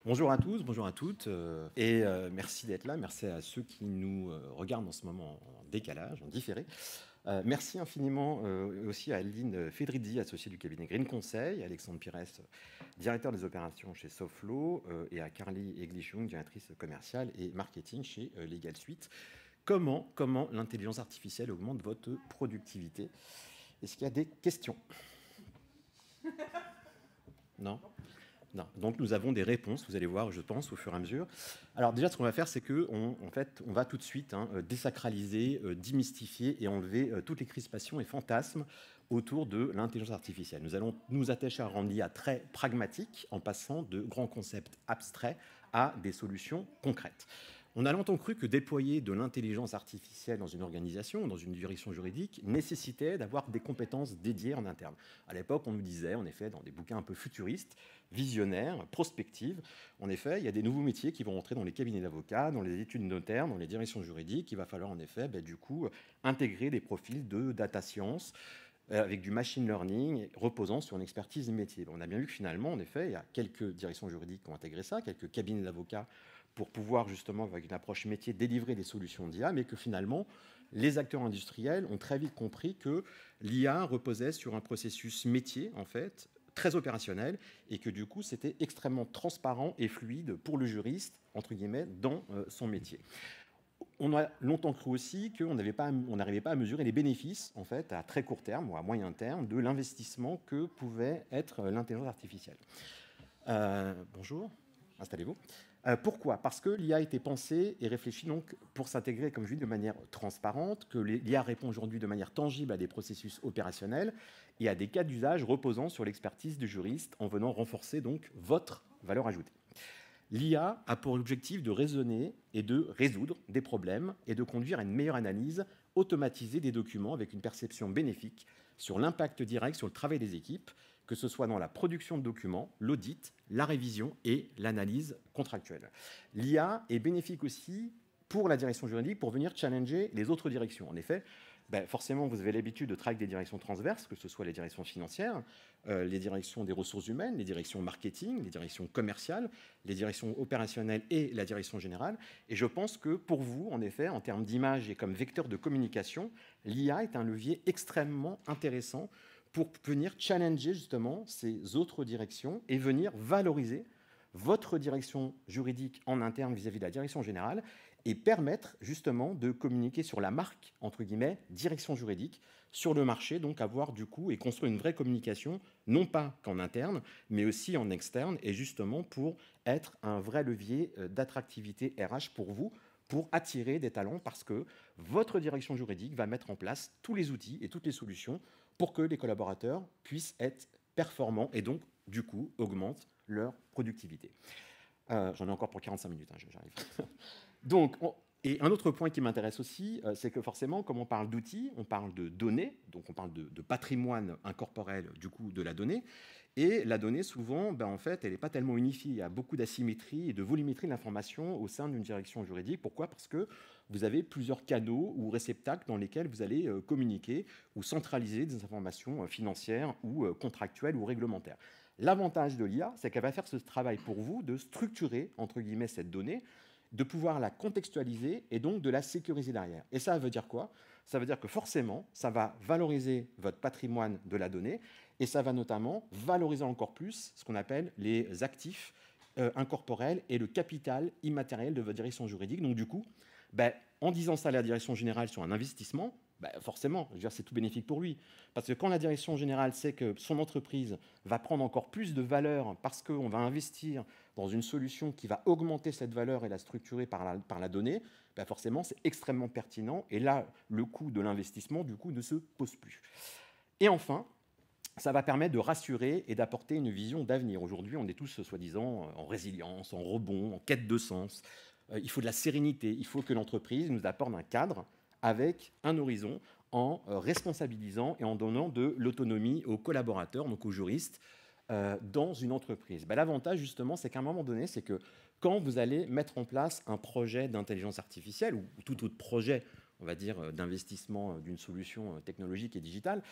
Bonjour à tous, bonjour à toutes, merci d'être là, merci à ceux qui nous regardent en ce moment en décalage, en différé. Merci infiniment aussi à Aline Fedrizzi, associée du cabinet Green Conseil, à Alexandre Pires, directeur des opérations chez Soflo, et à Carly Eglichung, directrice commerciale et marketing chez Legal Suite. Comment l'intelligence artificielle augmente votre productivité? Est-ce qu'il y a des questions? Non? Non. Donc nous avons des réponses, vous allez voir, je pense, au fur et à mesure. Alors déjà, ce qu'on va faire, c'est qu'on on va tout de suite désacraliser, démystifier et enlever toutes les crispations et fantasmes autour de l'intelligence artificielle. Nous allons nous attacher à rendre l'IA très pragmatique en passant de grands concepts abstraits à des solutions concrètes. On a longtemps cru que déployer de l'intelligence artificielle dans une organisation, dans une direction juridique, nécessitait d'avoir des compétences dédiées en interne. À l'époque, on nous disait, en effet, dans des bouquins un peu futuristes, visionnaires, prospectives, en effet, il y a des nouveaux métiers qui vont entrer dans les cabinets d'avocats, dans les études notaires, dans les directions juridiques. Il va falloir, en effet, du coup, intégrer des profils de data science, avec du machine learning reposant sur une expertise métier. On a bien vu que finalement, en effet, il y a quelques directions juridiques qui ont intégré ça, quelques cabinets d'avocats pour pouvoir justement, avec une approche métier, délivrer des solutions d'IA, mais que finalement, les acteurs industriels ont très vite compris que l'IA reposait sur un processus métier, en fait, très opérationnel, et que du coup, c'était extrêmement transparent et fluide pour le juriste, entre guillemets, dans son métier. On a longtemps cru aussi qu'on n'arrivait pas à mesurer les bénéfices, en fait, à très court terme ou à moyen terme, de l'investissement que pouvait être l'intelligence artificielle. Bonjour, installez-vous. Pourquoi? Parce que l'IA a été pensée et réfléchie donc pour s'intégrer, comme je dis, de manière transparente, que l'IA répond aujourd'hui de manière tangible à des processus opérationnels et à des cas d'usage reposant sur l'expertise du juriste en venant renforcer donc votre valeur ajoutée. L'IA a pour objectif de raisonner et de résoudre des problèmes et de conduire à une meilleure analyse automatisée des documents avec une perception bénéfique sur l'impact direct sur le travail des équipes, que ce soit dans la production de documents, l'audit, la révision et l'analyse contractuelle. L'IA est bénéfique aussi pour la direction juridique pour venir challenger les autres directions. En effet, forcément, vous avez l'habitude de travailler avec des directions transverses, que ce soit les directions financières, les directions des ressources humaines, les directions marketing, les directions commerciales, les directions opérationnelles et la direction générale. Et je pense que pour vous, en effet, en termes d'image et comme vecteur de communication, l'IA est un levier extrêmement intéressant pour venir challenger justement ces autres directions et venir valoriser votre direction juridique en interne vis-à-vis de la direction générale et permettre justement de communiquer sur la marque, entre guillemets, direction juridique, sur le marché, donc avoir du coup et construire une vraie communication, non pas qu'en interne, mais aussi en externe, et justement pour être un vrai levier d'attractivité RH pour vous, pour attirer des talents, parce que votre direction juridique va mettre en place tous les outils et toutes les solutions pour que les collaborateurs puissent être performants et donc, du coup, augmentent leur productivité. J'en ai encore pour 45 minutes, j'arrive. Donc, et un autre point qui m'intéresse aussi, c'est que forcément, comme on parle d'outils, on parle de données, donc on parle de patrimoine incorporel du coup de la donnée, et la donnée souvent, en fait, elle n'est pas tellement unifiée. Il y a beaucoup d'asymétrie et de volumétrie de l'information au sein d'une direction juridique. Pourquoi? Parce que vous avez plusieurs canaux ou réceptacles dans lesquels vous allez communiquer ou centraliser des informations financières ou contractuelles ou réglementaires. L'avantage de l'IA, c'est qu'elle va faire ce travail pour vous de structurer, entre guillemets, cette donnée, de pouvoir la contextualiser et donc de la sécuriser derrière. Et ça veut dire quoi? Ça veut dire que forcément, ça va valoriser votre patrimoine de la donnée et ça va notamment valoriser encore plus ce qu'on appelle les actifs incorporels et le capital immatériel de votre direction juridique. Donc du coup, en disant ça à la direction générale sur un investissement, forcément, je veux dire, c'est tout bénéfique pour lui. Parce que quand la direction générale sait que son entreprise va prendre encore plus de valeur parce qu'on va investir dans une solution qui va augmenter cette valeur et la structurer par la donnée, forcément, c'est extrêmement pertinent. Et là, le coût de l'investissement, du coup, ne se pose plus. Et enfin, ça va permettre de rassurer et d'apporter une vision d'avenir. Aujourd'hui, on est tous, soi-disant, en résilience, en rebond, en quête de sens. Il faut de la sérénité. Il faut que l'entreprise nous apporte un cadre avec un horizon en responsabilisant et en donnant de l'autonomie aux collaborateurs, donc aux juristes, dans une entreprise. L'avantage, justement, c'est qu'à un moment donné, c'est que quand vous allez mettre en place un projet d'intelligence artificielle ou tout autre projet, on va dire, d'investissement d'une solution technologique et digitale,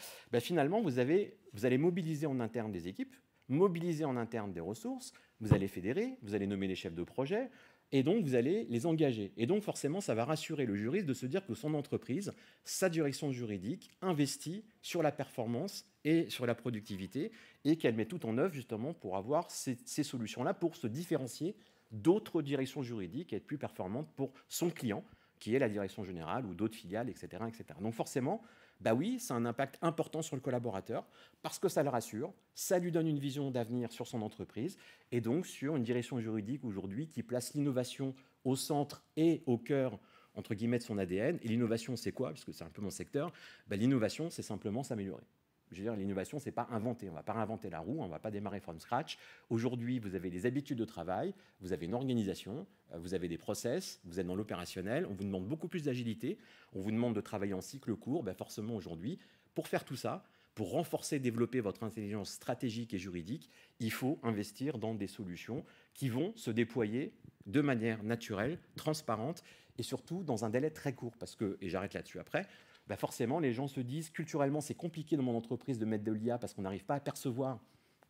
finalement, vous allez mobiliser en interne des équipes, mobiliser en interne des ressources, vous allez fédérer, vous allez nommer les chefs de projet, et donc vous allez les engager. Et donc forcément, ça va rassurer le juriste de se dire que son entreprise, sa direction juridique, investit sur la performance et sur la productivité, et qu'elle met tout en œuvre justement pour avoir ces solutions-là, pour se différencier d'autres directions juridiques et être plus performante pour son client, qui est la direction générale ou d'autres filiales, etc., etc. Donc forcément, bah oui, ça a un impact important sur le collaborateur parce que ça le rassure, ça lui donne une vision d'avenir sur son entreprise et donc sur une direction juridique aujourd'hui qui place l'innovation au centre et au cœur entre guillemets de son ADN. Et l'innovation, c'est quoi? Parce que c'est un peu mon secteur. Bah, l'innovation, c'est simplement s'améliorer. Je veux dire, l'innovation, ce n'est pas inventer. On ne va pas réinventer la roue, on ne va pas démarrer from scratch. Aujourd'hui, vous avez des habitudes de travail, vous avez une organisation, vous avez des process, vous êtes dans l'opérationnel, on vous demande beaucoup plus d'agilité, on vous demande de travailler en cycle court. Ben forcément, aujourd'hui, pour faire tout ça, pour renforcer et développer votre intelligence stratégique et juridique, il faut investir dans des solutions qui vont se déployer de manière naturelle, transparente et surtout dans un délai très court. Parce que, et j'arrête là-dessus après, bah forcément, les gens se disent culturellement, c'est compliqué dans mon entreprise de mettre de l'IA parce qu'on n'arrive pas à percevoir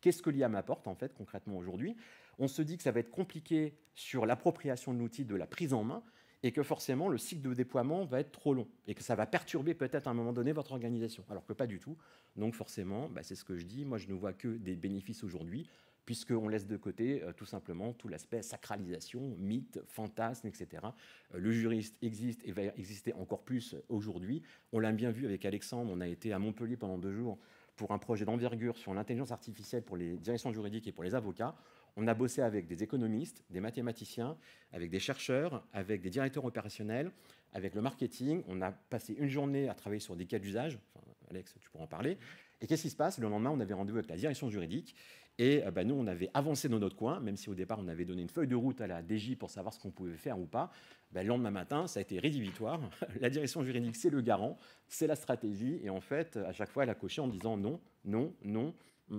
qu'est-ce que l'IA m'apporte en fait concrètement aujourd'hui. On se dit que ça va être compliqué sur l'appropriation de l'outil, de la prise en main, et que forcément le cycle de déploiement va être trop long et que ça va perturber peut-être à un moment donné votre organisation, alors que pas du tout. Donc forcément, bah, c'est ce que je dis, moi je ne vois que des bénéfices aujourd'hui, puisqu'on laisse de côté tout simplement tout l'aspect sacralisation, mythe, fantasme, etc. Le juriste existe et va exister encore plus aujourd'hui. On l'a bien vu avec Alexandre, on a été à Montpellier pendant 2 jours pour un projet d'envergure sur l'intelligence artificielle pour les directions juridiques et pour les avocats. On a bossé avec des économistes, des mathématiciens, avec des chercheurs, avec des directeurs opérationnels, avec le marketing. On a passé une journée à travailler sur des cas d'usage. Enfin, Alex, tu pourras en parler. Et qu'est-ce qui se passe? Le lendemain, on avait rendez-vous avec la direction juridique. Et bah, nous, on avait avancé dans notre coin, même si au départ, on avait donné une feuille de route à la DJ pour savoir ce qu'on pouvait faire ou pas. Bah, le lendemain matin, ça a été rédhibitoire. La direction juridique, c'est le garant, c'est la stratégie. Et en fait, à chaque fois, elle a coché en disant non, non, non,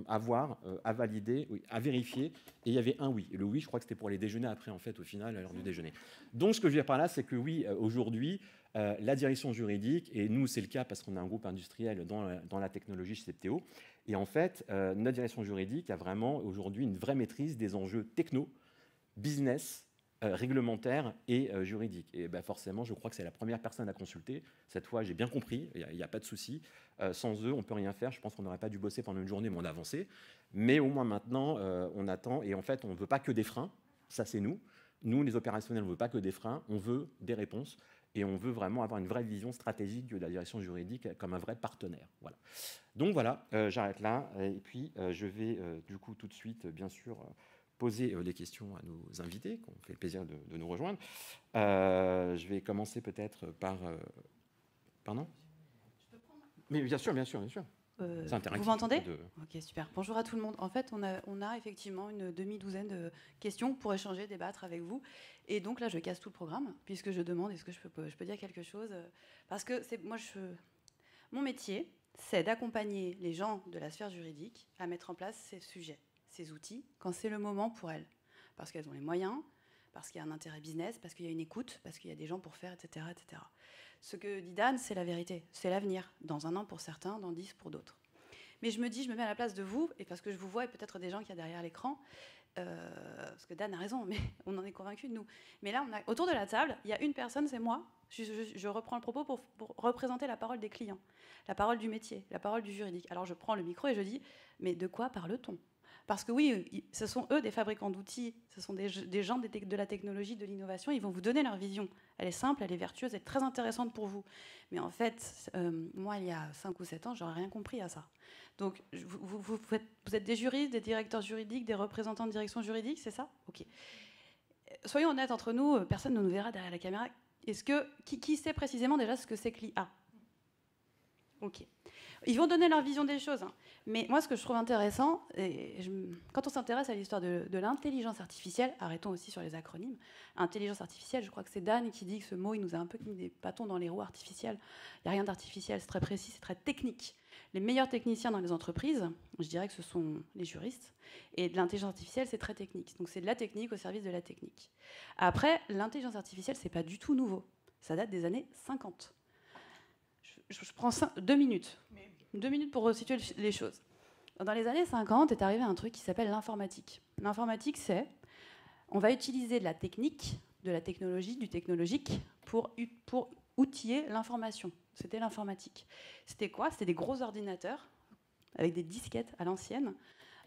à voir, à valider, oui, à vérifier. Et il y avait un oui. Et le oui, je crois que c'était pour les déjeuners après, en fait, au final, à l'heure du déjeuner. Donc, ce que je veux dire par là, c'est que oui, aujourd'hui, la direction juridique, et nous, c'est le cas parce qu'on a un groupe industriel dans la technologie chez Septéo, et en fait, notre direction juridique a vraiment aujourd'hui une vraie maîtrise des enjeux techno, business, réglementaires et juridiques. Et ben, forcément, je crois que c'est la première personne à consulter. Cette fois, j'ai bien compris, il n'y a pas de souci. Sans eux, on ne peut rien faire. Je pense qu'on n'aurait pas dû bosser pendant une journée, mais on a avancé. Mais au moins maintenant, on attend. Et en fait, on ne veut pas que des freins. Ça, c'est nous. Nous, les opérationnels, on ne veut pas que des freins. On veut des réponses. Et on veut vraiment avoir une vraie vision stratégique de la direction juridique comme un vrai partenaire. Voilà. Donc voilà, j'arrête là. Et puis, je vais du coup tout de suite, bien sûr, poser les questions à nos invités, qui ont fait le plaisir de nous rejoindre. Je vais commencer peut-être par... Pardon? Mais bien sûr, bien sûr, bien sûr. Vous m'entendez? Ok, super. Bonjour à tout le monde. En fait, on a effectivement une demi-douzaine de questions pour échanger, débattre avec vous. Et donc là, je casse tout le programme, puisque je demande est-ce que je peux dire quelque chose? Parce que mon métier, c'est d'accompagner les gens de la sphère juridique à mettre en place ces sujets, ces outils, quand c'est le moment pour elles. Parce qu'elles ont les moyens, parce qu'il y a un intérêt business, parce qu'il y a une écoute, parce qu'il y a des gens pour faire, etc., etc. Ce que dit Dan, c'est la vérité, c'est l'avenir. Dans 1 an pour certains, dans 10 pour d'autres. Mais je me mets à la place de vous, et parce que je vous vois, et peut-être des gens qu'il y a derrière l'écran, parce que Dan a raison, mais on en est convaincus de nous. Mais là, autour de la table, il y a une personne, c'est moi. Je reprends le propos pour représenter la parole des clients, la parole du métier, la parole du juridique. Alors je prends le micro et je dis, mais de quoi parle-t-on? Parce que oui, ce sont eux des fabricants d'outils, ce sont des gens de la technologie, de l'innovation, ils vont vous donner leur vision. Elle est simple, elle est vertueuse, elle est très intéressante pour vous. Mais en fait, moi, il y a 5 ou 7 ans, j'aurais rien compris à ça. Donc, vous êtes des juristes, des directeurs juridiques, des représentants de direction juridique, c'est ça? Ok. Soyons honnêtes entre nous, personne ne nous verra derrière la caméra. Qui sait précisément déjà ce que c'est que l'IA? Ok. Ils vont donner leur vision des choses. Hein. Mais moi, ce que je trouve intéressant, quand on s'intéresse à l'histoire de l'intelligence artificielle, arrêtons aussi sur les acronymes. Intelligence artificielle, je crois que c'est Dan qui dit que ce mot, il nous a un peu mis des bâtons dans les roues artificielles. Il n'y a rien d'artificiel, c'est très précis, c'est très technique. Les meilleurs techniciens dans les entreprises, je dirais que ce sont les juristes. Et de l'intelligence artificielle, c'est très technique. Donc c'est de la technique au service de la technique. Après, l'intelligence artificielle, c'est pas du tout nouveau. Ça date des années 50. Je prends 2 minutes. 2 minutes pour resituer les choses. Dans les années 50 est arrivé un truc qui s'appelle l'informatique. L'informatique, c'est on va utiliser de la technique, de la technologie, du technologique pour outiller l'information. C'était l'informatique. C'était quoi? C'était des gros ordinateurs avec des disquettes à l'ancienne,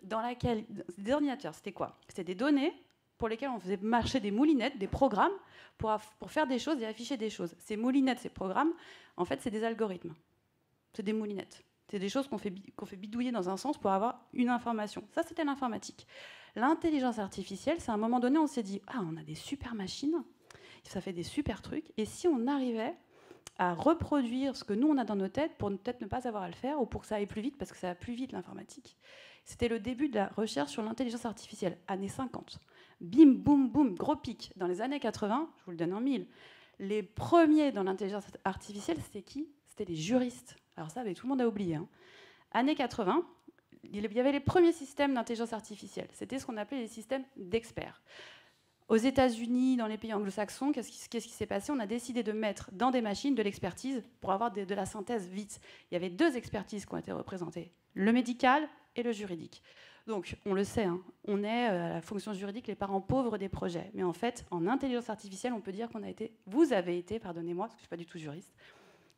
dans laquelle des ordinateurs, c'était quoi? C'était des données pour lesquelles on faisait marcher des moulinettes, des programmes pour faire des choses et afficher des choses. Ces moulinettes, ces programmes, en fait, c'est des algorithmes. C'est des moulinettes. C'est des choses qu'on fait bidouiller dans un sens pour avoir une information. Ça, c'était l'informatique. L'intelligence artificielle, c'est à un moment donné, on s'est dit, ah, on a des super machines, ça fait des super trucs, et si on arrivait à reproduire ce que nous, on a dans nos têtes pour peut-être ne pas avoir à le faire ou pour que ça aille plus vite, parce que ça va plus vite, l'informatique. C'était le début de la recherche sur l'intelligence artificielle, années 50. Bim, boum, boum, gros pic. Dans les années 80, je vous le donne en mille, les premiers dans l'intelligence artificielle, c'était qui? C'était les juristes. Alors ça, tout le monde a oublié. Hein. Années 80, il y avait les premiers systèmes d'intelligence artificielle. C'était ce qu'on appelait les systèmes d'experts. Aux États-Unis, dans les pays anglo-saxons, qu'est-ce qui s'est passé? On a décidé de mettre dans des machines de l'expertise pour avoir de la synthèse vite. Il y avait 2 expertises qui ont été représentées, le médical et le juridique. Donc, on le sait, hein, on est à la fonction juridique les parents pauvres des projets. Mais en fait, en intelligence artificielle, on peut dire vous avez été, pardonnez-moi, parce que je ne suis pas du tout juriste,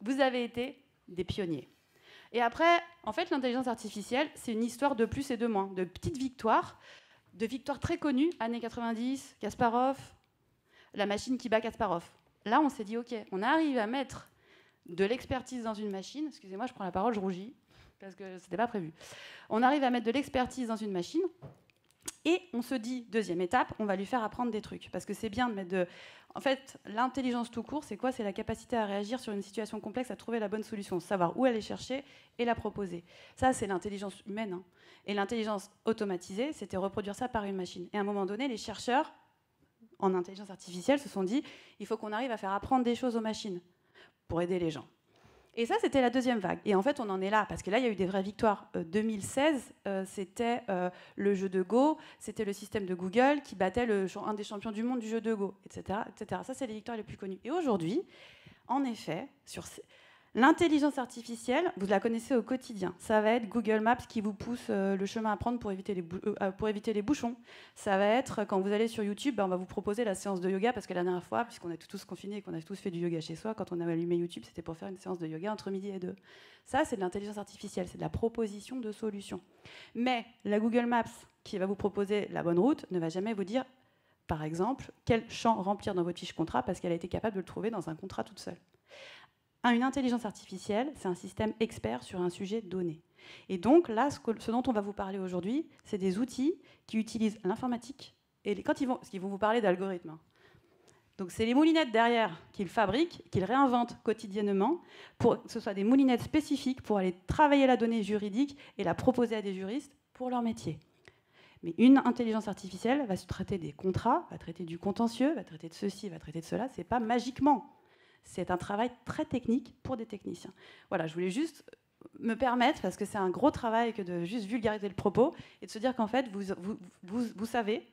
vous avez été des pionniers. Et après, en fait, l'intelligence artificielle, c'est une histoire de plus et de moins, de petites victoires, de victoires très connues, années 90, Kasparov, la machine qui bat Kasparov. Là, on s'est dit, OK, on arrive à mettre de l'expertise dans une machine. Excusez-moi, je prends la parole, je rougis, parce que ce n'était pas prévu. On arrive à mettre de l'expertise dans une machine, et on se dit, deuxième étape, on va lui faire apprendre des trucs. Parce que c'est bien de mettre de... En fait, l'intelligence tout court, c'est quoi? C'est la capacité à réagir sur une situation complexe, à trouver la bonne solution, savoir où aller chercher et la proposer. Ça, c'est l'intelligence humaine. Hein. Et l'intelligence automatisée, c'était reproduire ça par une machine. Et à un moment donné, les chercheurs en intelligence artificielle se sont dit, il faut qu'on arrive à faire apprendre des choses aux machines pour aider les gens. Et ça, c'était la deuxième vague. Et en fait, on en est là, parce que là, il y a eu des vraies victoires. 2016, c'était le jeu de Go, c'était le système de Google qui battait un des champions du monde du jeu de Go, etc. etc. Ça, c'est les victoires les plus connues. Et aujourd'hui, en effet, l'intelligence artificielle, vous la connaissez au quotidien. Ça va être Google Maps qui vous pousse le chemin à prendre pour éviter les bouchons. Ça va être, quand vous allez sur YouTube, on va vous proposer la séance de yoga, parce que la dernière fois, puisqu'on est tous confinés et qu'on a tous fait du yoga chez soi, quand on a allumé YouTube, c'était pour faire une séance de yoga entre midi et 2. Ça, c'est de l'intelligence artificielle, c'est de la proposition de solutions. Mais la Google Maps, qui va vous proposer la bonne route, ne va jamais vous dire, par exemple, quel champ remplir dans votre fiche contrat, parce qu'elle a été capable de le trouver dans un contrat toute seule. Une intelligence artificielle, c'est un système expert sur un sujet donné. Et donc là, ce dont on va vous parler aujourd'hui, c'est des outils qui utilisent l'informatique. Et parce qu'ils vont vous parler d'algorithmes. Hein. Donc c'est les moulinettes derrière qu'ils fabriquent, qu'ils réinventent quotidiennement, pour que ce soit des moulinettes spécifiques pour aller travailler la donnée juridique et la proposer à des juristes pour leur métier. Mais une intelligence artificielle va se traiter des contrats, va traiter du contentieux, va traiter de ceci, va traiter de cela. C'est pas magiquement. C'est un travail très technique pour des techniciens. Voilà, je voulais juste me permettre, parce que c'est un gros travail que de juste vulgariser le propos, et de se dire qu'en fait, vous savez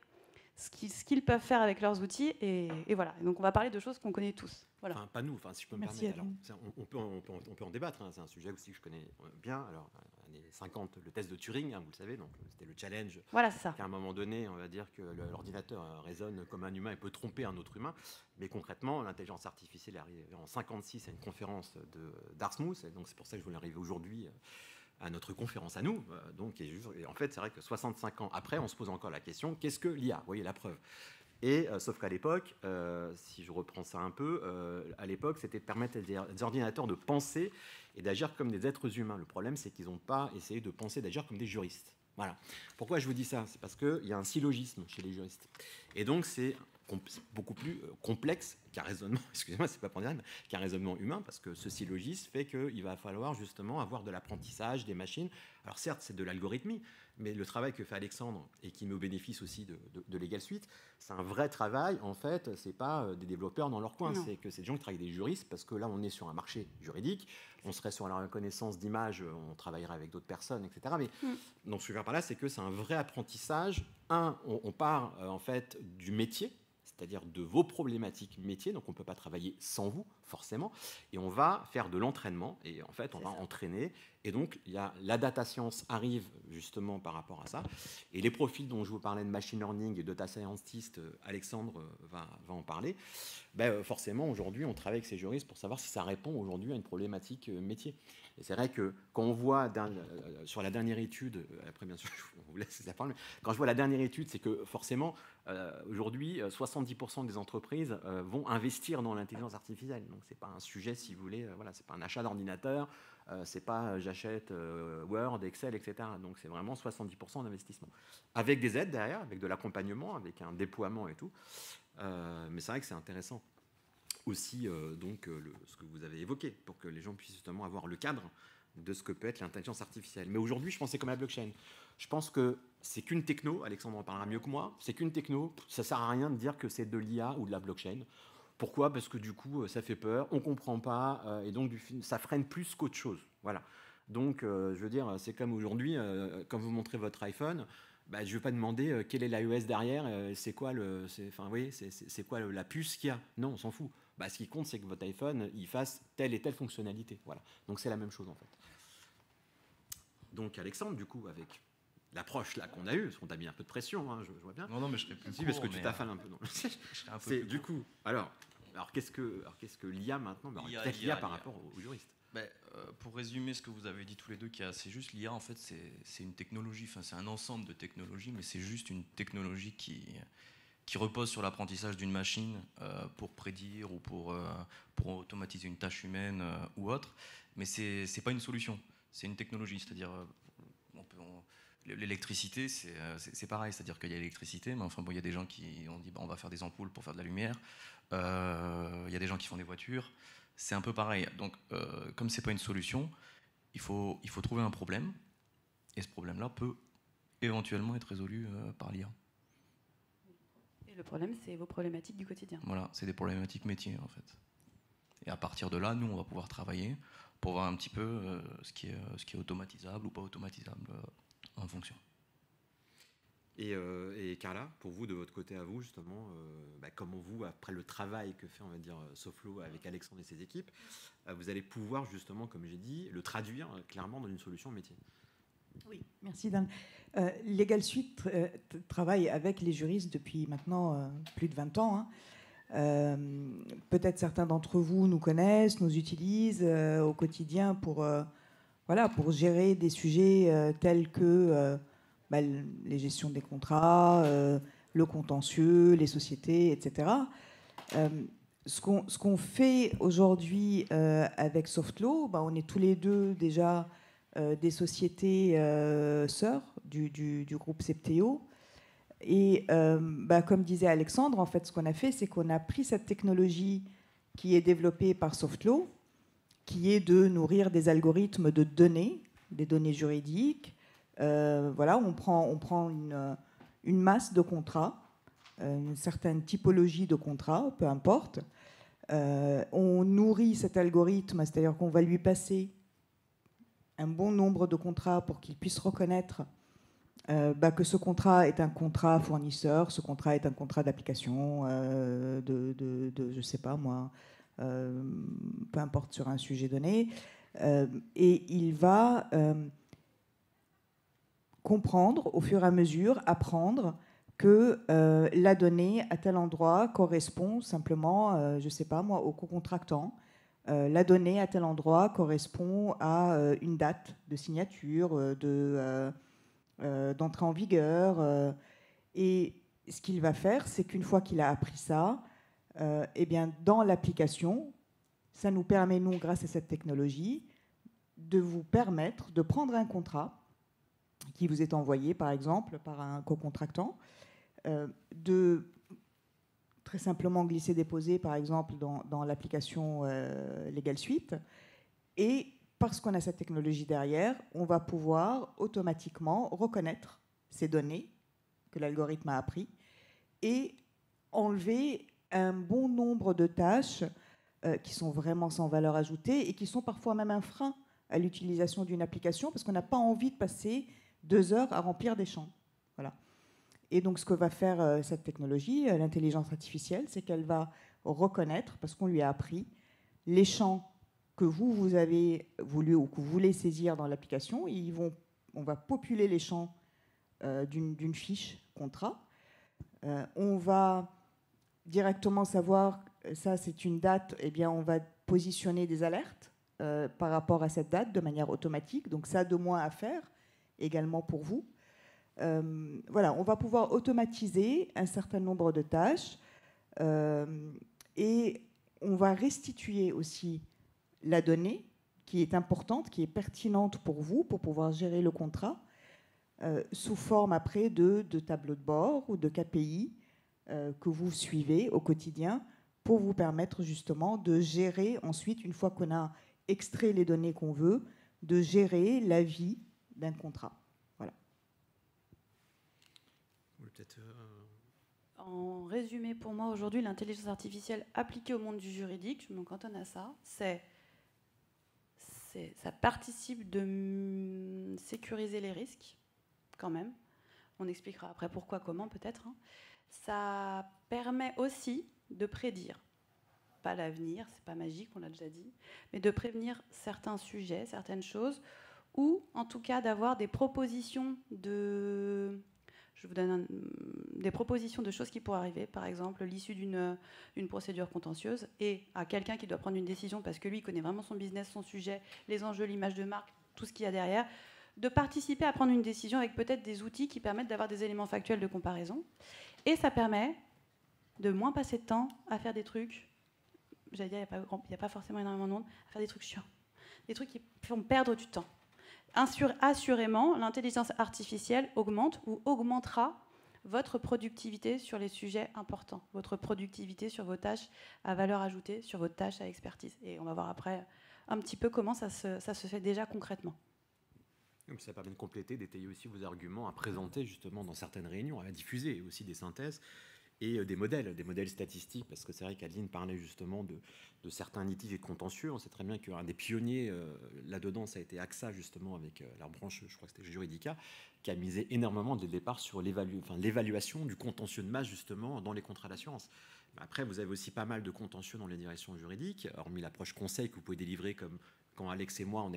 ce qu'ils peuvent faire avec leurs outils, et voilà. Et donc on va parler de choses qu'on connaît tous. Voilà. Enfin, pas nous, enfin, si je peux me permettre. Alors, on peut en débattre, hein, c'est un sujet aussi que je connais bien. Alors, années 50, le test de Turing, hein, vous le savez, donc c'était le challenge. Voilà, c'est ça. Qu'à un moment donné, on va dire que l'ordinateur raisonne comme un humain et peut tromper un autre humain. Mais concrètement, l'intelligence artificielle est arrivée en 56 à une conférence d'Dartmouth, et donc c'est pour ça que je voulais arriver aujourd'hui à notre conférence à nous. Donc, et en fait, c'est vrai que 65 ans après, on se pose encore la question, qu'est-ce que l'IA? Vous voyez la preuve. Et sauf qu'à l'époque, si je reprends ça un peu, à l'époque, c'était de permettre à des ordinateurs de penser et d'agir comme des êtres humains. Le problème, c'est qu'ils n'ont pas essayé de penser et d'agir comme des juristes. Voilà. Pourquoi je vous dis ça? C'est parce qu'il y a un syllogisme chez les juristes. Et donc, c'est beaucoup plus complexe qu'un raisonnement, excusez-moi, c'est pas pour dire, mais qu'un raisonnement humain, parce que ce syllogisme fait qu'il va falloir justement avoir de l'apprentissage, des machines. Alors certes, c'est de l'algorithmie, mais le travail que fait Alexandre, et qui met au bénéfice aussi de Legal Suite, c'est un vrai travail, en fait, c'est pas des développeurs dans leur coin, c'est que c'est des gens qui travaillent avec des juristes, parce que là, on est sur un marché juridique, on serait sur la reconnaissance d'images, on travaillerait avec d'autres personnes, etc. Mais donc, ce que je veux dire par là, c'est que c'est un vrai apprentissage. On part, en fait, du métier, c'est-à-dire de vos problématiques métiers, donc on ne peut pas travailler sans vous, forcément, et on va faire de l'entraînement, et en fait, on va entraîner, et donc la data science arrive justement par rapport à ça, et les profils dont je vous parlais de machine learning et de data scientist, Alexandre va en parler, forcément, aujourd'hui, on travaille avec ces juristes pour savoir si ça répond aujourd'hui à une problématique métier. Et c'est vrai que quand on voit sur la dernière étude, après bien sûr, on vous laisse la parole, mais quand je vois la dernière étude, c'est que forcément, aujourd'hui, 70% des entreprises vont investir dans l'intelligence artificielle. Donc, ce n'est pas un sujet, si vous voulez, voilà, ce n'est pas un achat d'ordinateur, ce n'est pas j'achète Word, Excel, etc. Donc, c'est vraiment 70% d'investissement. Avec des aides derrière, avec de l'accompagnement, avec un déploiement et tout. Mais c'est vrai que c'est intéressant aussi ce que vous avez évoqué, pour que les gens puissent justement avoir le cadre de ce que peut être l'intelligence artificielle. Mais aujourd'hui, je pense que c'est comme la blockchain. Je pense que c'est qu'une techno, Alexandre en parlera mieux que moi, c'est qu'une techno, ça ne sert à rien de dire que c'est de l'IA ou de la blockchain. Pourquoi ? Parce que du coup, ça fait peur, on ne comprend pas, et donc ça freine plus qu'autre chose. Voilà. Donc, je veux dire, c'est comme aujourd'hui, quand vous montrez votre iPhone, je ne vais pas demander quel est l'iOS derrière, c'est quoi, quoi la puce qu'il y a. Non, on s'en fout. Ce qui compte, c'est que votre iPhone, il fasse telle et telle fonctionnalité. Voilà. Donc, c'est la même chose, en fait. Donc, Alexandre, du coup, avec l'approche là qu'on a eue, parce qu'on t'a mis un peu de pression, hein, je vois bien. Non, mais je serais plus court, parce que tu t'affales un peu. Non. Je serais un peu plus du coup, alors qu'est-ce que l'IA maintenant ? Peut-être l'IA par rapport aux juristes. Pour résumer ce que vous avez dit tous les deux, qui est assez juste, l'IA, en fait, c'est une technologie, enfin, c'est un ensemble de technologies, mais c'est juste une technologie qui repose sur l'apprentissage d'une machine pour prédire ou pour automatiser une tâche humaine ou autre. Mais c'est pas une solution, c'est une technologie. C'est-à-dire, l'électricité, c'est pareil. C'est-à-dire qu'il y a l'électricité, mais enfin, il y a des gens qui ont dit on va faire des ampoules pour faire de la lumière. Il y a des gens qui font des voitures. C'est un peu pareil. Donc, comme c'est pas une solution, il faut trouver un problème. Et ce problème-là peut éventuellement être résolu par l'IA. Le problème, c'est vos problématiques du quotidien. Voilà, c'est des problématiques métiers, en fait. Et à partir de là, nous, on va pouvoir travailler pour voir un petit peu ce qui est automatisable ou pas automatisable en fonction. Et Carla, pour vous, de votre côté à vous, justement, comment vous, après le travail que fait, on va dire, Soflo avec Alexandre et ses équipes, vous allez pouvoir, justement, comme j'ai dit, le traduire clairement dans une solution métier. Oui, merci Dan. Legal Suite travaille avec les juristes depuis maintenant plus de 20 ans. Peut-être certains d'entre vous nous connaissent, nous utilisent au quotidien pour gérer des sujets tels que les gestions des contrats, le contentieux, les sociétés, etc. Ce qu'on fait aujourd'hui avec Softlaw, on est tous les deux déjà des sociétés sœurs du groupe Septéo. Et comme disait Alexandre, en fait, ce qu'on a fait, c'est qu'on a pris cette technologie qui est développée par Softlaw, qui est de nourrir des algorithmes de données, des données juridiques. On prend une masse de contrats, une certaine typologie de contrats, peu importe. On nourrit cet algorithme, c'est-à-dire qu'on va lui passer un bon nombre de contrats pour qu'il puisse reconnaître que ce contrat est un contrat fournisseur, ce contrat est un contrat d'application, je ne sais pas moi, peu importe sur un sujet donné. Et il va comprendre au fur et à mesure, apprendre que la donnée à tel endroit correspond simplement, je ne sais pas moi, au co-contractant. La donnée à tel endroit correspond à une date de signature, d'entrée en vigueur. Et ce qu'il va faire, c'est qu'une fois qu'il a appris ça, dans l'application, ça nous permet, nous, grâce à cette technologie, de vous permettre de prendre un contrat qui vous est envoyé, par exemple, par un co-contractant, de très simplement glisser-déposer, par exemple, dans l'application Legal Suite. Et parce qu'on a cette technologie derrière, on va pouvoir automatiquement reconnaître ces données que l'algorithme a appris et enlever un bon nombre de tâches qui sont vraiment sans valeur ajoutée et qui sont parfois même un frein à l'utilisation d'une application parce qu'on n'a pas envie de passer 2 heures à remplir des champs. Voilà. Et donc, ce que va faire cette technologie, l'intelligence artificielle, c'est qu'elle va reconnaître, parce qu'on lui a appris, les champs que vous avez voulu ou que vous voulez saisir dans l'application. On va populer les champs d'une fiche contrat. On va directement savoir, ça c'est une date, eh bien on va positionner des alertes par rapport à cette date de manière automatique. Donc ça, de moins à faire également pour vous. Voilà, on va pouvoir automatiser un certain nombre de tâches et on va restituer aussi la donnée qui est importante, qui est pertinente pour vous, pour pouvoir gérer le contrat, sous forme après de tableaux de bord ou de KPI que vous suivez au quotidien pour vous permettre justement de gérer ensuite, une fois qu'on a extrait les données qu'on veut, de gérer la vie d'un contrat. Voilà. En résumé, pour moi, aujourd'hui, l'intelligence artificielle appliquée au monde du juridique, je me cantonne à ça, ça participe de sécuriser les risques, quand même. On expliquera après pourquoi, comment, peut-être. Hein. Ça permet aussi de prédire, pas l'avenir, c'est pas magique, on l'a déjà dit, mais de prévenir certains sujets, certaines choses, ou en tout cas d'avoir des propositions de... Je vous donne des propositions de choses qui pourraient arriver, par exemple l'issue d'une procédure contentieuse, et à quelqu'un qui doit prendre une décision parce que lui connaît vraiment son business, son sujet, les enjeux, l'image de marque, tout ce qu'il y a derrière, de participer à prendre une décision avec peut-être des outils qui permettent d'avoir des éléments factuels de comparaison. Et ça permet de moins passer de temps à faire des trucs, j'allais dire, il n'y a pas forcément énormément de monde, à faire des trucs chiants, des trucs qui font perdre du temps. Assurément, l'intelligence artificielle augmente ou augmentera votre productivité sur les sujets importants, votre productivité sur vos tâches à valeur ajoutée, sur vos tâches à expertise. Et on va voir après un petit peu comment ça se fait déjà concrètement. Ça permet de compléter, d'étayer aussi vos arguments à présenter justement dans certaines réunions, à diffuser aussi des synthèses et des modèles statistiques, parce que c'est vrai qu'Adeline parlait justement de certains litiges et de contentieux. On sait très bien qu'un des pionniers là-dedans, ça a été AXA, justement, avec leur branche, je crois que c'était Juridica, qui a misé énormément dès le départ sur l'évaluation du contentieux de masse, justement, dans les contrats d'assurance. Après, vous avez aussi pas mal de contentieux dans les directions juridiques, hormis l'approche conseil que vous pouvez délivrer, comme quand Alex et moi,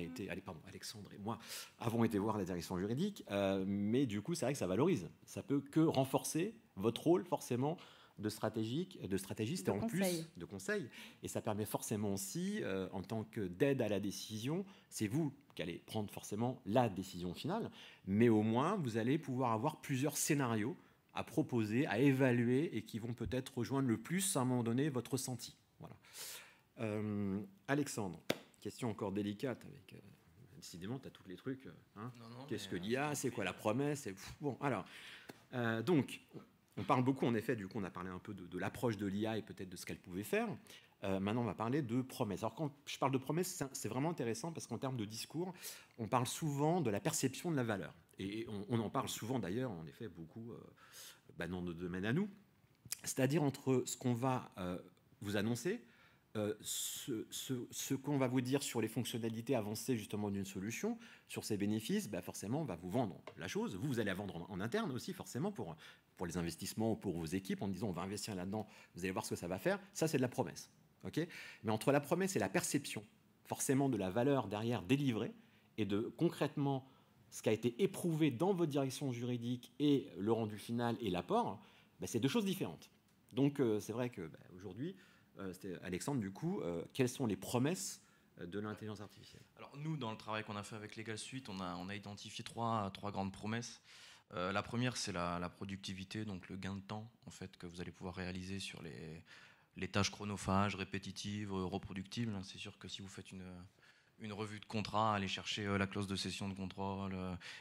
Alexandre et moi avons été voir la direction juridique, mais du coup, c'est vrai que ça valorise. Ça peut que renforcer votre rôle, forcément, de stratégiste et en plus de conseil. Et ça permet forcément aussi, en tant que d'aide à la décision, c'est vous qui allez prendre forcément la décision finale, mais au moins, vous allez pouvoir avoir plusieurs scénarios à proposer, à évaluer et qui vont peut-être rejoindre le plus, à un moment donné, votre ressenti. Voilà. Alexandre, question encore délicate avec... décidément, tu as tous les trucs. Hein. Qu'est-ce que l'IA? C'est quoi la promesse? Bon, alors, donc, on parle beaucoup, en effet, du coup, on a parlé un peu de l'approche de l'IA et peut-être de ce qu'elle pouvait faire. Maintenant, on va parler de promesses. Alors, quand je parle de promesses, c'est vraiment intéressant parce qu'en termes de discours, on parle souvent de la perception de la valeur. Et on en parle souvent, d'ailleurs, en effet, beaucoup dans nos domaines à nous. C'est-à-dire entre ce qu'on va vous annoncer, ce qu'on va vous dire sur les fonctionnalités avancées justement d'une solution, sur ses bénéfices, forcément on va vous vendre la chose. Vous allez la vendre en interne aussi forcément pour les investissements ou pour vos équipes en disant on va investir là-dedans, vous allez voir ce que ça va faire. Ça c'est de la promesse. Okay, mais entre la promesse et la perception forcément de la valeur derrière délivrée et de concrètement ce qui a été éprouvé dans votre direction juridique et le rendu final et l'apport, c'est deux choses différentes. Donc c'est vrai que aujourd'hui, Alexandre, du coup, quelles sont les promesses de l'intelligence artificielle? Alors nous, dans le travail qu'on a fait avec Legal Suite, on a identifié trois grandes promesses. La première, c'est la productivité, donc le gain de temps en fait, que vous allez pouvoir réaliser sur les tâches chronophages, répétitives, reproductibles. C'est sûr que si vous faites une revue de contrat, aller chercher la clause de cession de contrôle,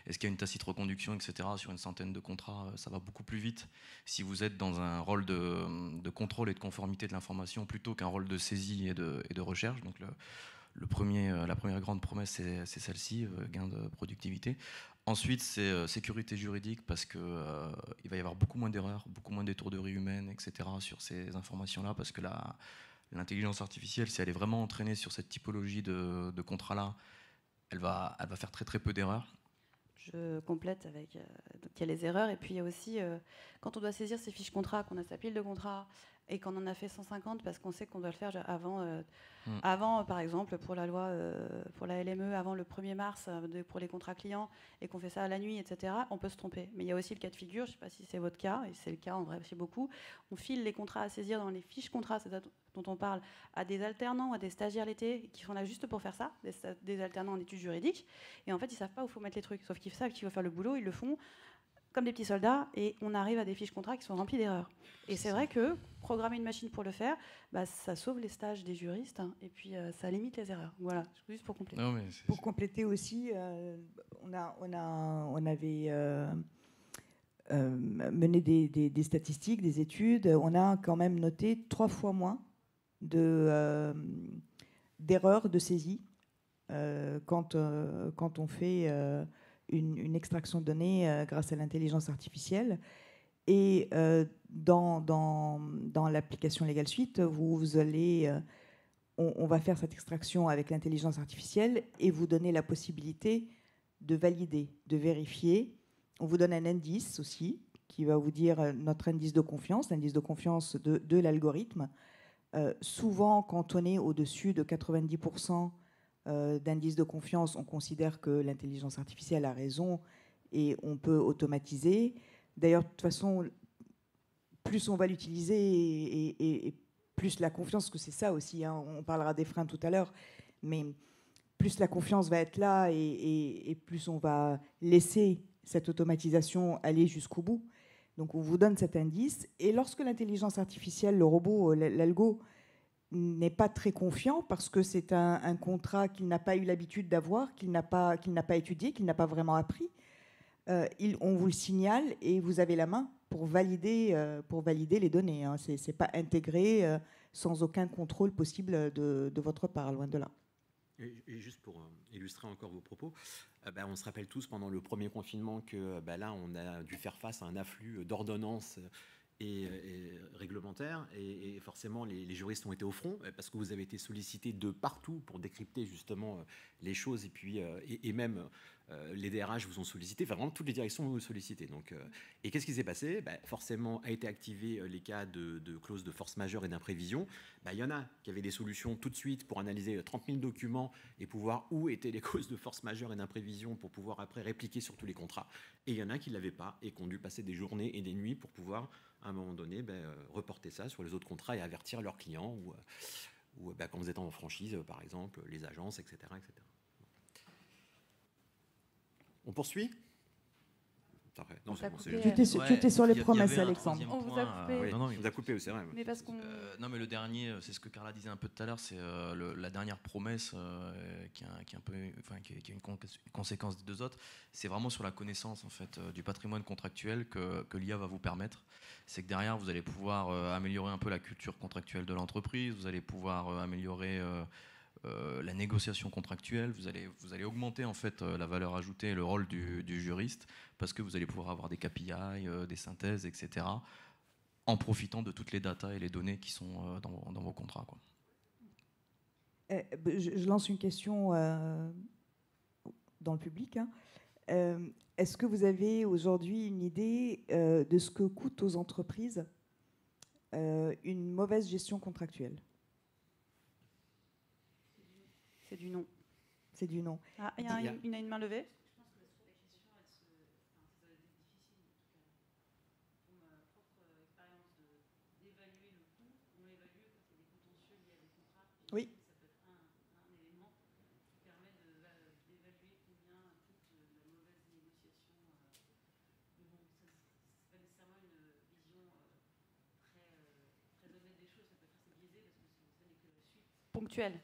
est-ce qu'il y a une tacite reconduction, etc. Sur une centaine de contrats, ça va beaucoup plus vite si vous êtes dans un rôle de contrôle et de conformité de l'information plutôt qu'un rôle de saisie et de recherche. Donc la première grande promesse, c'est celle-ci, gain de productivité. Ensuite, c'est sécurité juridique parce qu'il va y avoir beaucoup moins d'erreurs, beaucoup moins d'étourderies humaines, etc. sur ces informations-là parce que l'intelligence artificielle, si elle est vraiment entraînée sur cette typologie de contrat-là, elle va faire très très peu d'erreurs. je complète avec... donc il y a les erreurs, et puis il y a aussi, quand on doit saisir ces fiches contrats, qu'on a sa pile de contrats, et qu'on en a fait 150 parce qu'on sait qu'on doit le faire avant, par exemple, pour la loi, pour la LME, avant le 1er mars, pour les contrats clients, et qu'on fait ça à la nuit, etc., on peut se tromper. Mais il y a aussi le cas de figure, je ne sais pas si c'est votre cas, et c'est le cas en vrai chez beaucoup, on file les contrats à saisir dans les fiches contrats, c'est dont on parle, à des alternants, à des stagiaires l'été, qui sont là juste pour faire ça, des alternants en études juridiques, et en fait, ils ne savent pas où il faut mettre les trucs, sauf qu'ils savent qu'il faut faire le boulot, ils le font comme des petits soldats, et on arrive à des fiches contrats qui sont remplies d'erreurs. Et c'est vrai que programmer une machine pour le faire, ça sauve les stages des juristes, hein, et puis ça limite les erreurs. Voilà, juste pour compléter. Non, mais pour compléter aussi, on avait mené des statistiques, des études. On a quand même noté 3 fois moins d'erreurs de saisie quand on fait une extraction de données grâce à l'intelligence artificielle. Et dans l'application Legal Suite, vous allez, on va faire cette extraction avec l'intelligence artificielle et vous donner la possibilité de valider, de vérifier. On vous donne un indice aussi qui va vous dire notre indice de confiance, l'indice de confiance de l'algorithme. Souvent, quand on est au-dessus de 90% d'indice de confiance, on considère que l'intelligence artificielle a raison et on peut automatiser. D'ailleurs, de toute façon, plus on va l'utiliser et plus la confiance, que c'est ça aussi, hein, on parlera des freins tout à l'heure, mais plus la confiance va être là et plus on va laisser cette automatisation aller jusqu'au bout. Donc on vous donne cet indice, et lorsque l'intelligence artificielle, le robot, l'algo, n'est pas très confiant parce que c'est un contrat qu'il n'a pas eu l'habitude d'avoir, qu'il n'a pas étudié, qu'il n'a pas vraiment appris, on vous le signale et vous avez la main pour valider les données. Hein. Ce n'est pas intégré sans aucun contrôle possible de votre part, loin de là. Et juste pour illustrer encore vos propos, on se rappelle tous pendant le premier confinement que là, on a dû faire face à un afflux d'ordonnances et réglementaires, et forcément les juristes ont été au front parce que vous avez été sollicités de partout pour décrypter justement les choses, et puis et même les DRH vous ont sollicité, enfin vraiment toutes les directions vous ont sollicité. Donc, et qu'est-ce qui s'est passé? Forcément a été activé les cas de clauses de force majeure et d'imprévision. Il y en a qui avaient des solutions tout de suite pour analyser 30 000 documents et pouvoir où étaient les causes de force majeure et d'imprévision pour pouvoir après répliquer sur tous les contrats. Et il y en a qui ne l'avaient pas et qui ont dû passer des journées et des nuits pour pouvoir à un moment donné reporter ça sur les autres contrats et avertir leurs clients ou quand vous êtes en franchise, par exemple, les agences, etc. etc. On poursuit? Non, c'est bon, coupé, tu étais sur les promesses, Alexandre. On vous a coupé. Oui, on vous a coupé, c'est vrai. Mais parce qu'on... non, mais le dernier, c'est ce que Carla disait un peu tout à l'heure, c'est la dernière promesse qui est une conséquence des deux autres. C'est vraiment sur la connaissance en fait du patrimoine contractuel que l'IA va vous permettre. C'est que derrière, vous allez pouvoir améliorer un peu la culture contractuelle de l'entreprise, vous allez pouvoir améliorer la négociation contractuelle, vous allez augmenter en fait la valeur ajoutée et le rôle du juriste, parce que vous allez pouvoir avoir des KPI, des synthèses, etc., en profitant de toutes les datas et les données qui sont dans vos contrats, quoi. Je lance une question dans le public. Hein. Est-ce que vous avez aujourd'hui une idée de ce que coûte aux entreprises une mauvaise gestion contractuelle? C'est du non. C'est du non. Ah, il y a une main levée. Oui. Ponctuel.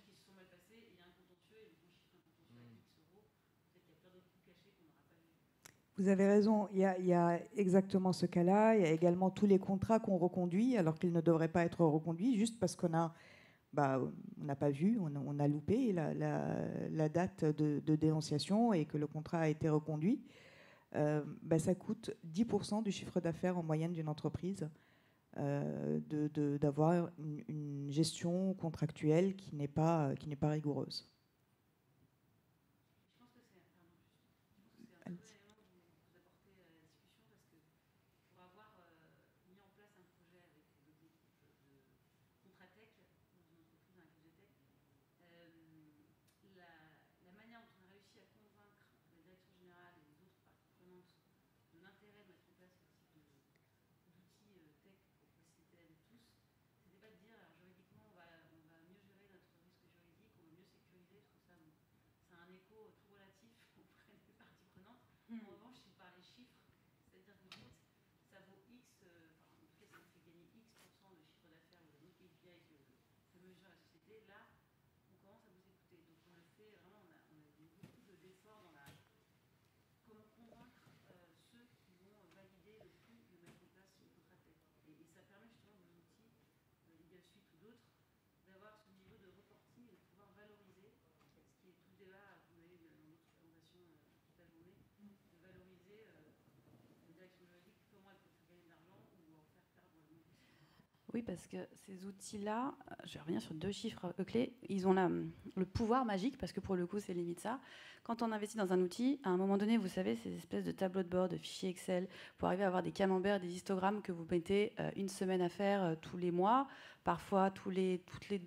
Vous avez raison, il y a exactement ce cas-là. Il y a également tous les contrats qu'on reconduit alors qu'ils ne devraient pas être reconduits juste parce qu'on n'a pas vu, on a loupé la date de dénonciation et que le contrat a été reconduit. Ça coûte 10% du chiffre d'affaires en moyenne d'une entreprise d'avoir une gestion contractuelle qui n'est pas rigoureuse. Oui, parce que ces outils-là, je vais revenir sur 2 chiffres clés, ils ont le pouvoir magique, parce que pour le coup, c'est limite ça. Quand on investit dans un outil, à un moment donné, vous savez, ces espèces de tableaux de bord, de fichiers Excel, pour arriver à avoir des camemberts, des histogrammes que vous mettez une semaine à faire tous les mois, parfois toutes les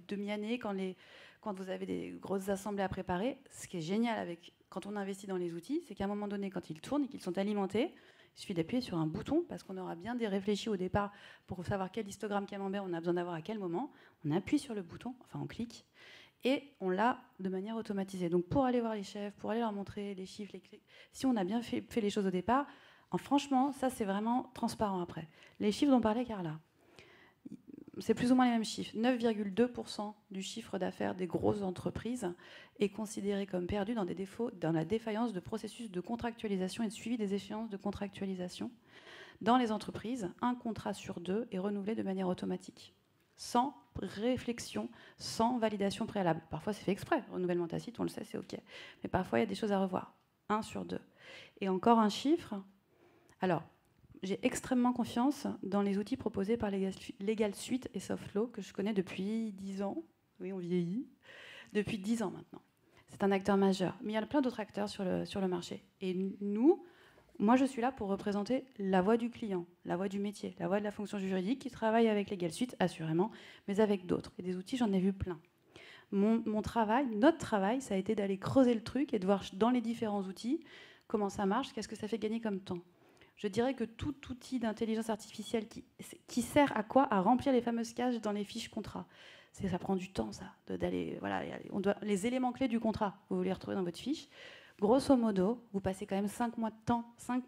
demi-années, quand vous avez des grosses assemblées à préparer. Ce qui est génial quand on investit dans les outils, c'est qu'à un moment donné, quand ils tournent et qu'ils sont alimentés, il suffit d'appuyer sur un bouton, parce qu'on aura bien réfléchi au départ pour savoir quel histogramme camembert on a besoin d'avoir à quel moment. On appuie sur le bouton, enfin on clique, et on l'a de manière automatisée. Donc pour aller voir les chefs, pour aller leur montrer les chiffres, les clés, si on a bien fait les choses au départ, franchement, ça c'est vraiment transparent après. Les chiffres dont parlait Carla, c'est plus ou moins les mêmes chiffres. 9,2% du chiffre d'affaires des grosses entreprises est considéré comme perdu dans la défaillance de processus de contractualisation et de suivi des échéances de contractualisation. Dans les entreprises, 1 contrat sur 2 est renouvelé de manière automatique, sans réflexion, sans validation préalable. Parfois, c'est fait exprès. Renouvellement tacite, on le sait, c'est OK. Mais parfois, il y a des choses à revoir. 1 sur 2. Et encore un chiffre. Alors, j'ai extrêmement confiance dans les outils proposés par Legal Suite et Softlaw, que je connais depuis 10 ans. Oui, on vieillit. Depuis 10 ans maintenant. C'est un acteur majeur. Mais il y a plein d'autres acteurs sur le marché. Et moi, je suis là pour représenter la voix du client, la voix du métier, la voix de la fonction juridique qui travaille avec Legal Suite, assurément, mais avec d'autres. Et des outils, j'en ai vu plein. Notre travail, ça a été d'aller creuser le truc et de voir dans les différents outils comment ça marche, qu'est-ce que ça fait gagner comme temps. Je dirais que tout outil d'intelligence artificielle qui sert à quoi? À remplir les fameuses cases dans les fiches contrats. Ça prend du temps, ça, d'aller... Voilà, les éléments clés du contrat, vous les retrouvez dans votre fiche. Grosso modo, vous passez quand même 5 mois de temps, 5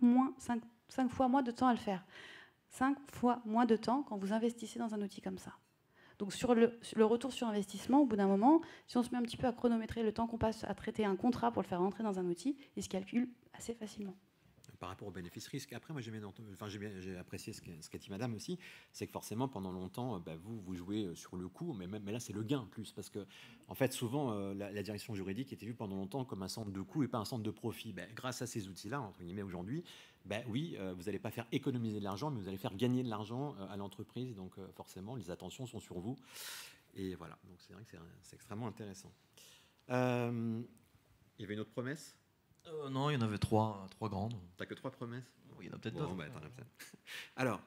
fois moins de temps à le faire. 5 fois moins de temps quand vous investissez dans un outil comme ça. Donc sur le retour sur investissement, au bout d'un moment, si on se met un petit peu à chronométrer le temps qu'on passe à traiter un contrat pour le faire rentrer dans un outil, il se calcule assez facilement. Par rapport au bénéfice-risque. Après, moi, j'ai apprécié ce qu'a dit Madame aussi, c'est que forcément, pendant longtemps, vous jouez sur le coût, mais là, c'est le gain plus, parce que, en fait, souvent, la direction juridique était vue pendant longtemps comme un centre de coût et pas un centre de profit. Grâce à ces outils-là, entre guillemets, aujourd'hui, oui, vous n'allez pas faire économiser de l'argent, mais vous allez faire gagner de l'argent à l'entreprise, donc forcément, les attentions sont sur vous. Et voilà, donc c'est vrai que c'est extrêmement intéressant. Il y avait une autre promesse ? Non, il y en avait 3 grandes. T'as que 3 promesses ? Oui, il y en a peut-être d'autres. Alors,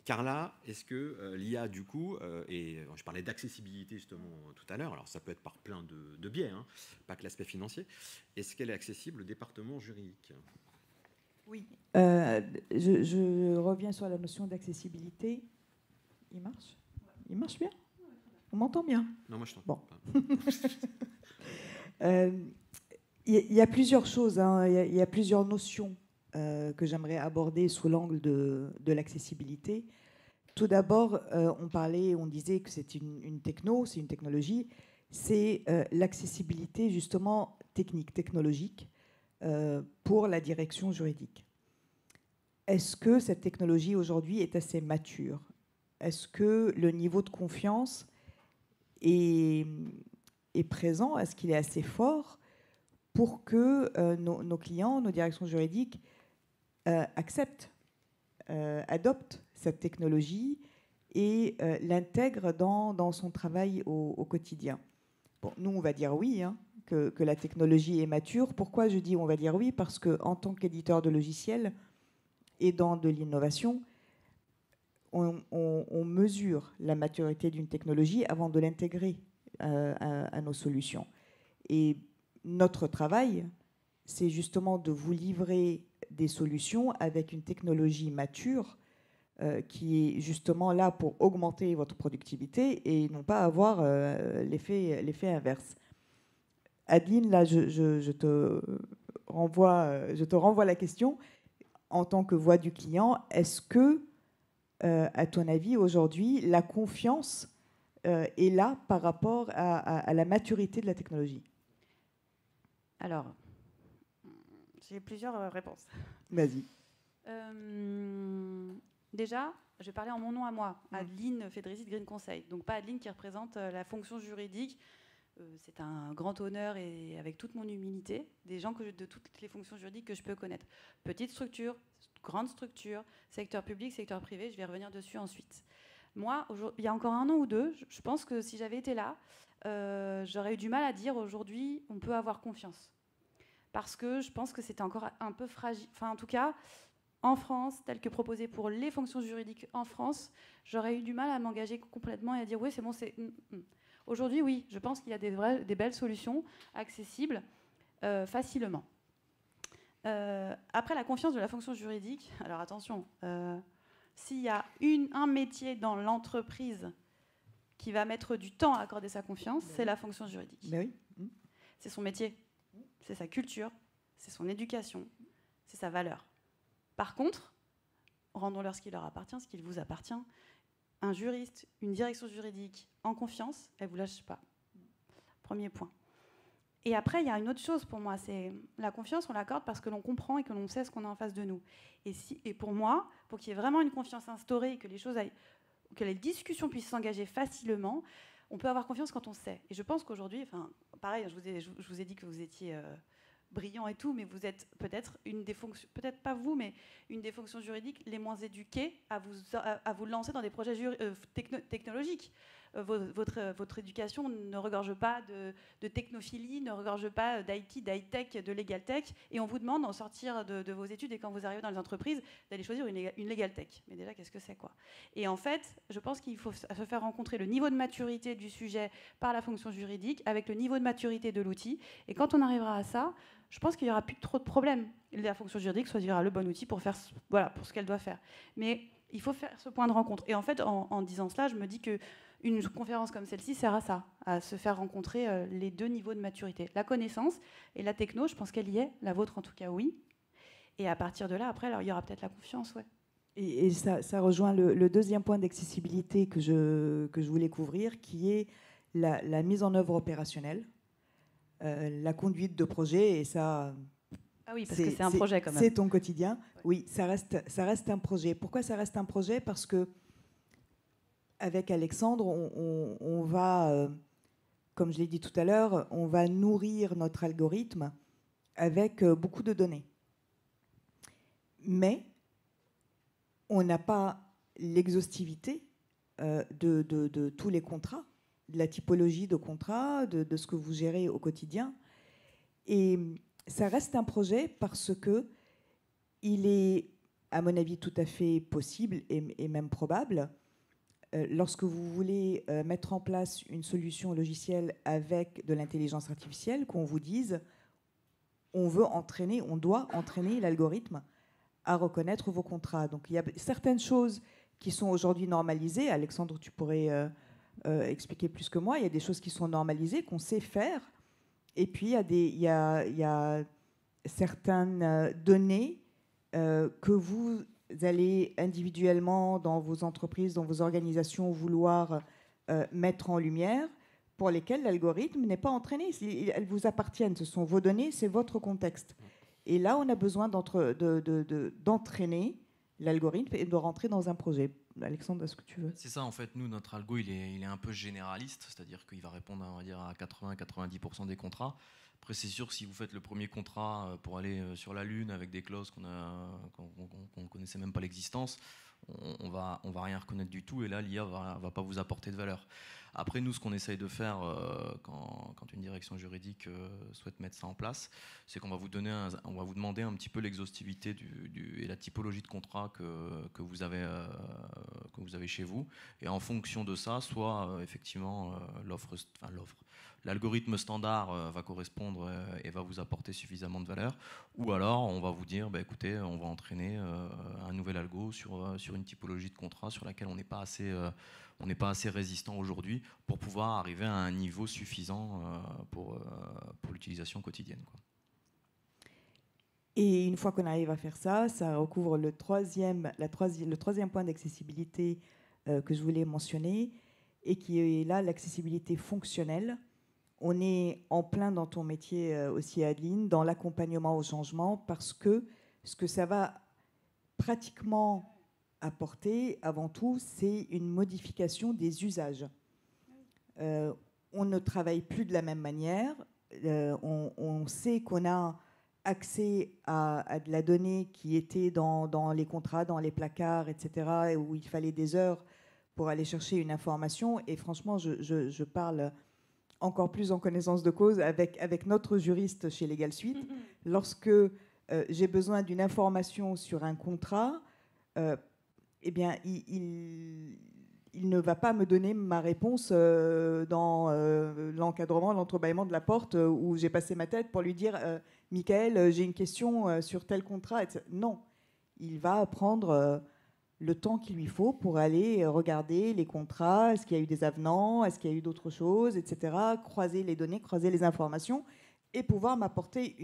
Carla, est-ce que l'IA, du coup, et je parlais d'accessibilité justement tout à l'heure, alors ça peut être par plein de biais, hein, pas que l'aspect financier, est-ce qu'elle est accessible au département juridique ? Oui. Je reviens sur la notion d'accessibilité. Il marche ? Il marche bien ? On m'entend bien ? Non, moi je t'entends pas. Il y a plusieurs choses, hein. Il y a plusieurs notions que j'aimerais aborder sous l'angle de l'accessibilité. Tout d'abord, on disait que c'est une technologie, c'est l'accessibilité justement technologique pour la direction juridique. Est-ce que cette technologie aujourd'hui est assez mature ? Est-ce que le niveau de confiance est présent ? Est-ce qu'il est assez fort pour que nos clients, nos directions juridiques acceptent, adoptent cette technologie et l'intègrent dans son travail au quotidien. Bon, nous, on va dire oui, hein, que la technologie est mature. Pourquoi je dis on va dire oui ? Parce qu'en tant qu'éditeur de logiciels et dans de l'innovation, on mesure la maturité d'une technologie avant de l'intégrer à nos solutions. Et notre travail, c'est justement de vous livrer des solutions avec une technologie mature qui est justement là pour augmenter votre productivité et non pas avoir l'effet inverse. Adeline, là, je te renvoie la question. En tant que voix du client, est-ce que, à ton avis, aujourd'hui, la confiance est là par rapport à la maturité de la technologie ? Alors, j'ai plusieurs réponses. Vas-y. Déjà, je vais parler en mon nom à moi, Adeline Fédrécy de Green Conseil. Donc pas Adeline qui représente la fonction juridique c'est un grand honneur et avec toute mon humilité, des gens de toutes les fonctions juridiques que je peux connaître. Petite structure, grande structure, secteur public, secteur privé, je vais revenir dessus ensuite. Moi, il y a encore 1 an ou 2, je pense que si j'avais été là, j'aurais eu du mal à dire aujourd'hui, on peut avoir confiance. Parce que je pense que c'était encore un peu fragile. Enfin, en tout cas, en France, tel que proposé pour les fonctions juridiques en France, j'aurais eu du mal à m'engager complètement et à dire oui, c'est bon, c'est... Aujourd'hui, oui, je pense qu'il y a des belles solutions accessibles facilement. Après, la confiance de la fonction juridique, alors attention, s'il y a un métier dans l'entreprise qui va mettre du temps à accorder sa confiance, c'est la fonction juridique. Oui. C'est son métier, c'est sa culture, c'est son éducation, c'est sa valeur. Par contre, rendons-leur ce qui leur appartient, ce qui vous appartient. Un juriste, une direction juridique en confiance, elle ne vous lâche pas. Premier point. Et après, il y a une autre chose pour moi, c'est la confiance, on l'accorde parce que l'on comprend et que l'on sait ce qu'on a en face de nous. Et pour moi, pour qu'il y ait vraiment une confiance instaurée et que que les discussions puissent s'engager facilement, on peut avoir confiance quand on sait. Et je pense qu'aujourd'hui, enfin, pareil, je vous ai dit que vous étiez brillant et tout, mais vous êtes peut-être une des fonctions, peut-être pas vous, mais une des fonctions juridiques les moins éduquées à vous lancer dans des projets technologiques. Votre éducation ne regorge pas de technophilie, ne regorge pas d'IT, d'high-tech, de legal tech, et on vous demande d'en sortir de vos études et quand vous arrivez dans les entreprises, d'aller choisir une legal tech. Mais déjà, qu'est-ce que c'est, quoi? Et en fait, je pense qu'il faut se faire rencontrer le niveau de maturité du sujet par la fonction juridique avec le niveau de maturité de l'outil. Et quand on arrivera à ça, je pense qu'il n'y aura plus trop de problèmes. La fonction juridique choisira le bon outil pour faire, voilà, pour ce qu'elle doit faire. Mais il faut faire ce point de rencontre. Et en fait, en disant cela, je me dis qu'une conférence comme celle-ci sert à ça, à se faire rencontrer les deux niveaux de maturité. La connaissance et la techno, je pense qu'elle y est. La vôtre, en tout cas, oui. Et à partir de là, après, alors, il y aura peut-être la confiance, ouais. Et ça rejoint le deuxième point d'accessibilité que je voulais couvrir, qui est la mise en œuvre opérationnelle, la conduite de projet, et ça... Ah oui, parce que c'est un projet quand même. C'est ton quotidien. Ouais. Oui, ça reste un projet. Pourquoi ça reste un projet? Parce que avec Alexandre, on va, comme je l'ai dit tout à l'heure, on va nourrir notre algorithme avec beaucoup de données. Mais on n'a pas l'exhaustivité de tous les contrats, de la typologie de contrats, de ce que vous gérez au quotidien. Et ça reste un projet parce que il est, à mon avis, tout à fait possible et même probable, lorsque vous voulez mettre en place une solution logicielle avec de l'intelligence artificielle, qu'on vous dise on doit entraîner l'algorithme à reconnaître vos contrats. Donc il y a certaines choses qui sont aujourd'hui normalisées. Alexandre, tu pourrais expliquer plus que moi. Il y a des choses qui sont normalisées, qu'on sait faire. Et puis il y a certaines données que vous allez individuellement dans vos entreprises, dans vos organisations vouloir mettre en lumière, pour lesquelles l'algorithme n'est pas entraîné. Elles vous appartiennent, ce sont vos données, c'est votre contexte. Et là, on a besoin d'entraîner l'algorithme et de rentrer dans un projet. Alexandre, est-ce que tu veux? C'est ça, en fait, nous, notre algo, il est un peu généraliste, c'est-à-dire qu'il va répondre, on va dire, à 80-90% des contrats. Après, c'est sûr que si vous faites le premier contrat pour aller sur la Lune avec des clauses qu'on ne connaissait même pas l'existence, on va rien reconnaître du tout, et là, l'IA va pas vous apporter de valeur. Après, nous, ce qu'on essaye de faire quand une direction juridique souhaite mettre ça en place, c'est qu'on va vous demander un petit peu l'exhaustivité et la typologie de contrat que vous avez chez vous. Et en fonction de ça, soit effectivement l'algorithme standard va correspondre et va vous apporter suffisamment de valeur, ou alors on va vous dire, écoutez, on va entraîner un nouvel algo sur une typologie de contrat sur laquelle on n'est pas assez résistant aujourd'hui pour pouvoir arriver à un niveau suffisant pour l'utilisation quotidienne, quoi. Et une fois qu'on arrive à faire ça, ça recouvre le troisième point d'accessibilité que je voulais mentionner, et qui est là l'accessibilité fonctionnelle. On est en plein dans ton métier aussi, Adeline, dans l'accompagnement au changement, parce que ce que ça va pratiquement apporter, avant tout, c'est une modification des usages. on ne travaille plus de la même manière. On sait qu'on a accès à de la donnée qui était dans les contrats, dans les placards, etc., où il fallait des heures pour aller chercher une information. Et franchement, je parle encore plus en connaissance de cause avec notre juriste chez Legal Suite. Lorsque j'ai besoin d'une information sur un contrat, eh bien, il ne va pas me donner ma réponse dans l'encadrement, l'entrebâillement de la porte où j'ai passé ma tête pour lui dire Michael, j'ai une question sur tel contrat. Etc. Non, il va prendre le temps qu'il lui faut pour aller regarder les contrats, est-ce qu'il y a eu des avenants, est-ce qu'il y a eu d'autres choses, etc., croiser les données, croiser les informations et pouvoir m'apporter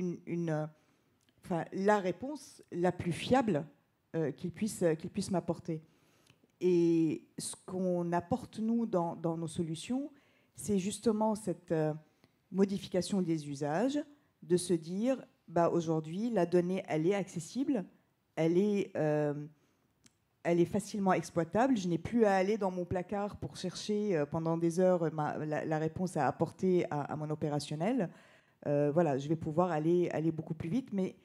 la réponse la plus fiable qu'il puisse m'apporter. Et ce qu'on apporte, nous, dans nos solutions, c'est justement cette modification des usages, de se dire, aujourd'hui, la donnée, elle est accessible, elle est facilement exploitable. Je n'ai plus à aller dans mon placard pour chercher pendant des heures la réponse à apporter à mon opérationnel. Je vais pouvoir aller beaucoup plus vite. Mais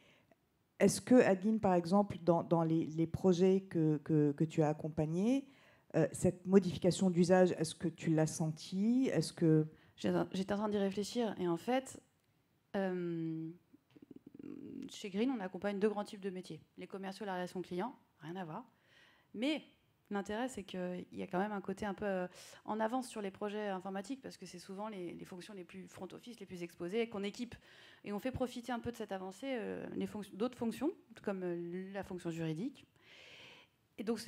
est-ce que, Adeline, par exemple, dans les projets que tu as accompagnés, cette modification d'usage, est-ce que tu l'as sentie? Est-ce que... J'étais en train d'y réfléchir. Et en fait, chez Green, on accompagne 2 grands types de métiers. Les commerciaux, la relation client, rien à voir. Mais l'intérêt, c'est qu'il y a quand même un côté un peu en avance sur les projets informatiques, parce que c'est souvent les fonctions les plus front office, les plus exposées, qu'on équipe. Et on fait profiter un peu de cette avancée d'autres fonctions, comme la fonction juridique, et donc,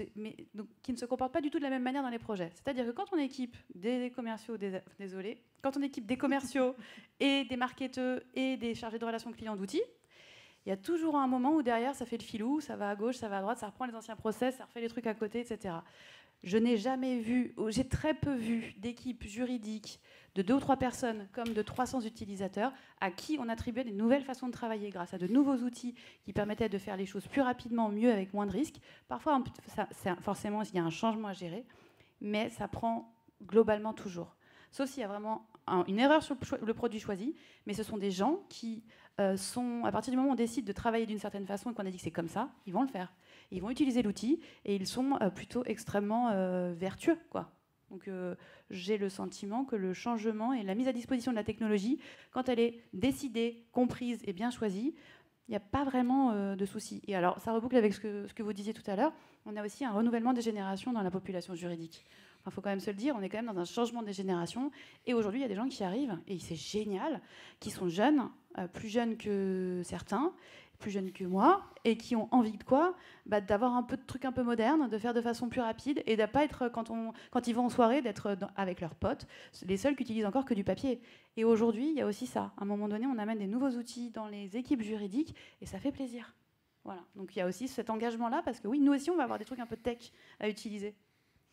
qui ne se comportent pas du tout de la même manière dans les projets. C'est-à-dire que quand on équipe des commerciaux, quand on équipe des commerciaux et des marketeurs et des chargés de relations clients d'outils, il y a toujours un moment où derrière, ça fait le filou, ça va à gauche, ça va à droite, ça reprend les anciens process, ça refait les trucs à côté, etc. Je n'ai jamais vu, j'ai très peu vu d'équipes juridiques de 2 ou 3 personnes comme de 300 utilisateurs à qui on attribuait des nouvelles façons de travailler grâce à de nouveaux outils qui permettaient de faire les choses plus rapidement, mieux, avec moins de risques. Parfois, forcément, il y a un changement à gérer, mais ça prend globalement toujours. Sauf s'il y a vraiment une erreur sur le produit choisi, mais ce sont des gens qui à partir du moment où on décide de travailler d'une certaine façon et qu'on a dit que c'est comme ça, ils vont le faire. Ils vont utiliser l'outil et ils sont plutôt extrêmement vertueux, quoi. Donc j'ai le sentiment que le changement et la mise à disposition de la technologie, quand elle est décidée, comprise et bien choisie, il n'y a pas vraiment de souci. Et alors, ça reboucle avec ce que vous disiez tout à l'heure, on a aussi un renouvellement des générations dans la population juridique. Il faut quand même se le dire, on est quand même dans un changement des générations. Et aujourd'hui, il y a des gens qui arrivent, et c'est génial, qui sont jeunes, plus jeunes que certains, plus jeunes que moi, et qui ont envie de quoi ? D'avoir un peu de trucs un peu modernes, de faire de façon plus rapide, et de ne pas être, quand ils vont en soirée, d'être avec leurs potes, les seuls qui utilisent encore que du papier. Et aujourd'hui, il y a aussi ça. À un moment donné, on amène des nouveaux outils dans les équipes juridiques, et ça fait plaisir. Voilà. Donc il y a aussi cet engagement-là, parce que oui, nous aussi, on va avoir des trucs un peu tech à utiliser.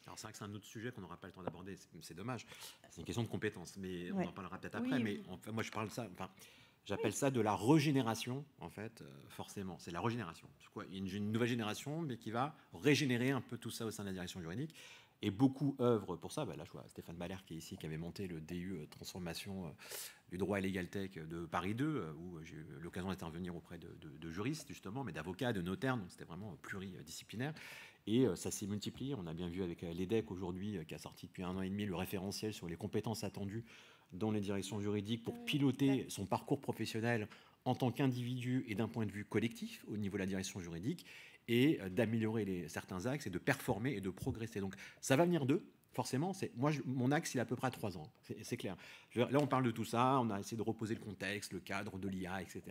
Alors c'est vrai que c'est un autre sujet qu'on n'aura pas le temps d'aborder, c'est dommage. C'est une question de compétences, mais on en parlera peut-être après. Mais enfin, moi, j'appelle ça de la régénération, en fait, forcément. C'est la régénération. C'est quoi ? Il y a une nouvelle génération, mais qui va régénérer un peu tout ça au sein de la direction juridique. Et beaucoup œuvrent pour ça. Là, je vois Stéphane Baller qui est ici, qui avait monté le DU transformation du droit et Legal Tech de Paris 2, où j'ai eu l'occasion d'intervenir auprès de juristes, justement, mais d'avocats, de notaires. Donc c'était vraiment pluridisciplinaire. Et ça s'est multiplié. On a bien vu avec l'EDEC aujourd'hui, qui a sorti depuis 1 an et demi le référentiel sur les compétences attendues dans les directions juridiques pour piloter son parcours professionnel en tant qu'individu et d'un point de vue collectif au niveau de la direction juridique, et d'améliorer certains axes et de performer et de progresser. Donc ça va venir d'eux, forcément. Mon axe, il est à peu près à 3 ans, c'est clair. Là, on parle de tout ça, on a essayé de reposer le contexte, le cadre de l'IA, etc.,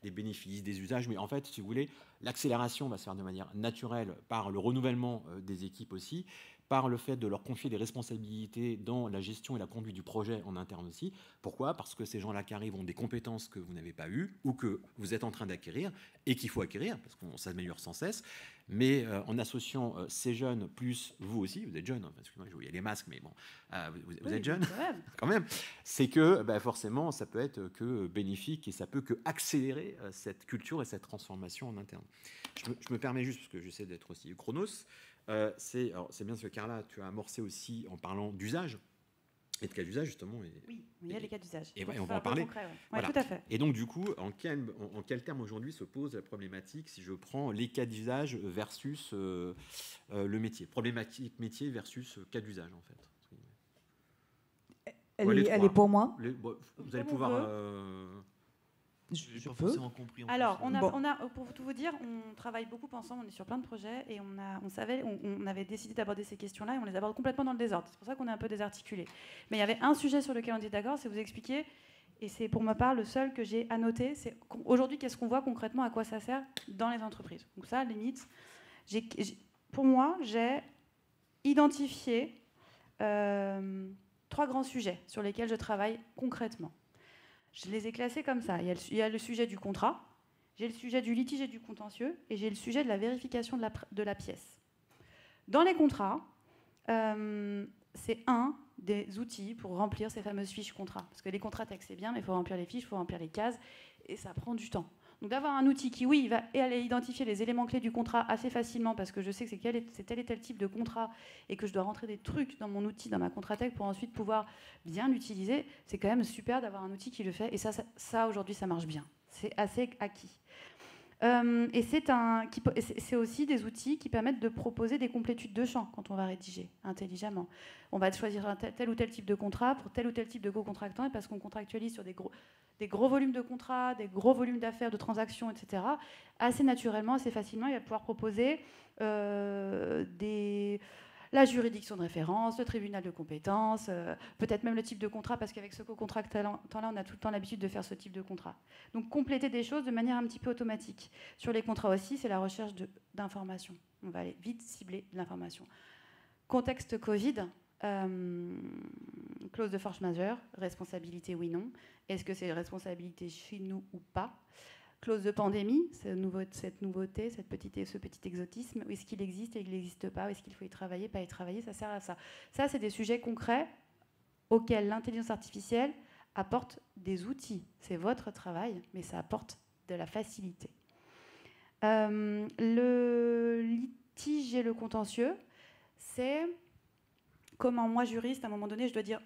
des bénéfices, des usages, mais en fait, si vous voulez, l'accélération va se faire de manière naturelle par le renouvellement des équipes aussi, par le fait de leur confier des responsabilités dans la gestion et la conduite du projet en interne aussi. Pourquoi ? Parce que ces gens-là qui arrivent ont des compétences que vous n'avez pas eues ou que vous êtes en train d'acquérir et qu'il faut acquérir parce qu'on s'améliore sans cesse. Mais en associant ces jeunes plus vous aussi, vous êtes jeunes, hein, parce que moi je voyais les masques, mais bon, vous êtes jeunes quand même. C'est que forcément ça peut être que bénéfique et ça peut que accélérer cette culture et cette transformation en interne. Je me permets juste, parce que j'essaie d'être aussi chronos, c'est bien ce que Carla, tu as amorcé aussi en parlant d'usage. Et de cas d'usage, justement. Oui, il y a les cas d'usage. Et on va en parler. Concret, ouais. Voilà. Ouais, tout à fait. Et donc, du coup, en quel terme aujourd'hui se pose la problématique si je prends les cas d'usage versus le métier? Problématique métier versus cas d'usage, en fait. Elle est pour moi. Vous allez pouvoir... Je peux. Compris, alors, pour tout vous dire, on travaille beaucoup ensemble, on est sur plein de projets et on avait décidé d'aborder ces questions-là et on les aborde complètement dans le désordre. C'est pour ça qu'on est un peu désarticulé. Mais il y avait un sujet sur lequel on était d'accord, c'est vous expliquer, et c'est pour ma part le seul que j'ai annoté, c'est aujourd'hui qu'est-ce qu'on voit concrètement, à quoi ça sert dans les entreprises. Donc ça, limite, pour moi, j'ai identifié 3 grands sujets sur lesquels je travaille concrètement. Je les ai classés comme ça. Il y a le sujet du contrat, j'ai le sujet du litige et du contentieux, et j'ai le sujet de la vérification de la pièce. Dans les contrats, c'est un des outils pour remplir ces fameuses fiches contrats. Parce que les contrats textes, c'est bien, mais il faut remplir les fiches, il faut remplir les cases, et ça prend du temps. Donc d'avoir un outil qui, oui, va aller identifier les éléments clés du contrat assez facilement, parce que je sais que c'est tel et tel type de contrat, et que je dois rentrer des trucs dans mon outil, dans ma Contratech, pour ensuite pouvoir bien l'utiliser, c'est quand même super d'avoir un outil qui le fait, et ça aujourd'hui, ça marche bien. C'est assez acquis. Et c'est aussi des outils qui permettent de proposer des complétudes de champ quand on va rédiger intelligemment. On va choisir tel ou tel type de contrat pour tel ou tel type de co-contractant, et parce qu'on contractualise sur des gros volumes de contrats, des gros volumes d'affaires, de transactions, etc., assez naturellement, assez facilement, il va pouvoir proposer la juridiction de référence, le tribunal de compétences, peut-être même le type de contrat, parce qu'avec ce co-contractant-là, on a tout le temps l'habitude de faire ce type de contrat. Donc compléter des choses de manière un petit peu automatique. Sur les contrats aussi, c'est la recherche d'informations. On va aller vite cibler l'information. Contexte Covid, clause de force majeure, responsabilité oui, non. Est-ce que c'est responsabilité chez nous ou pas? Clause de pandémie, cette nouveauté, ce petit exotisme, est-ce qu'il existe et il n'existe pas? Est-ce qu'il faut y travailler, pas y travailler? Ça sert à ça. Ça, c'est des sujets concrets auxquels l'intelligence artificielle apporte des outils. C'est votre travail, mais ça apporte de la facilité. Le litige et le contentieux, c'est comment moi, juriste, à un moment donné, je dois dire...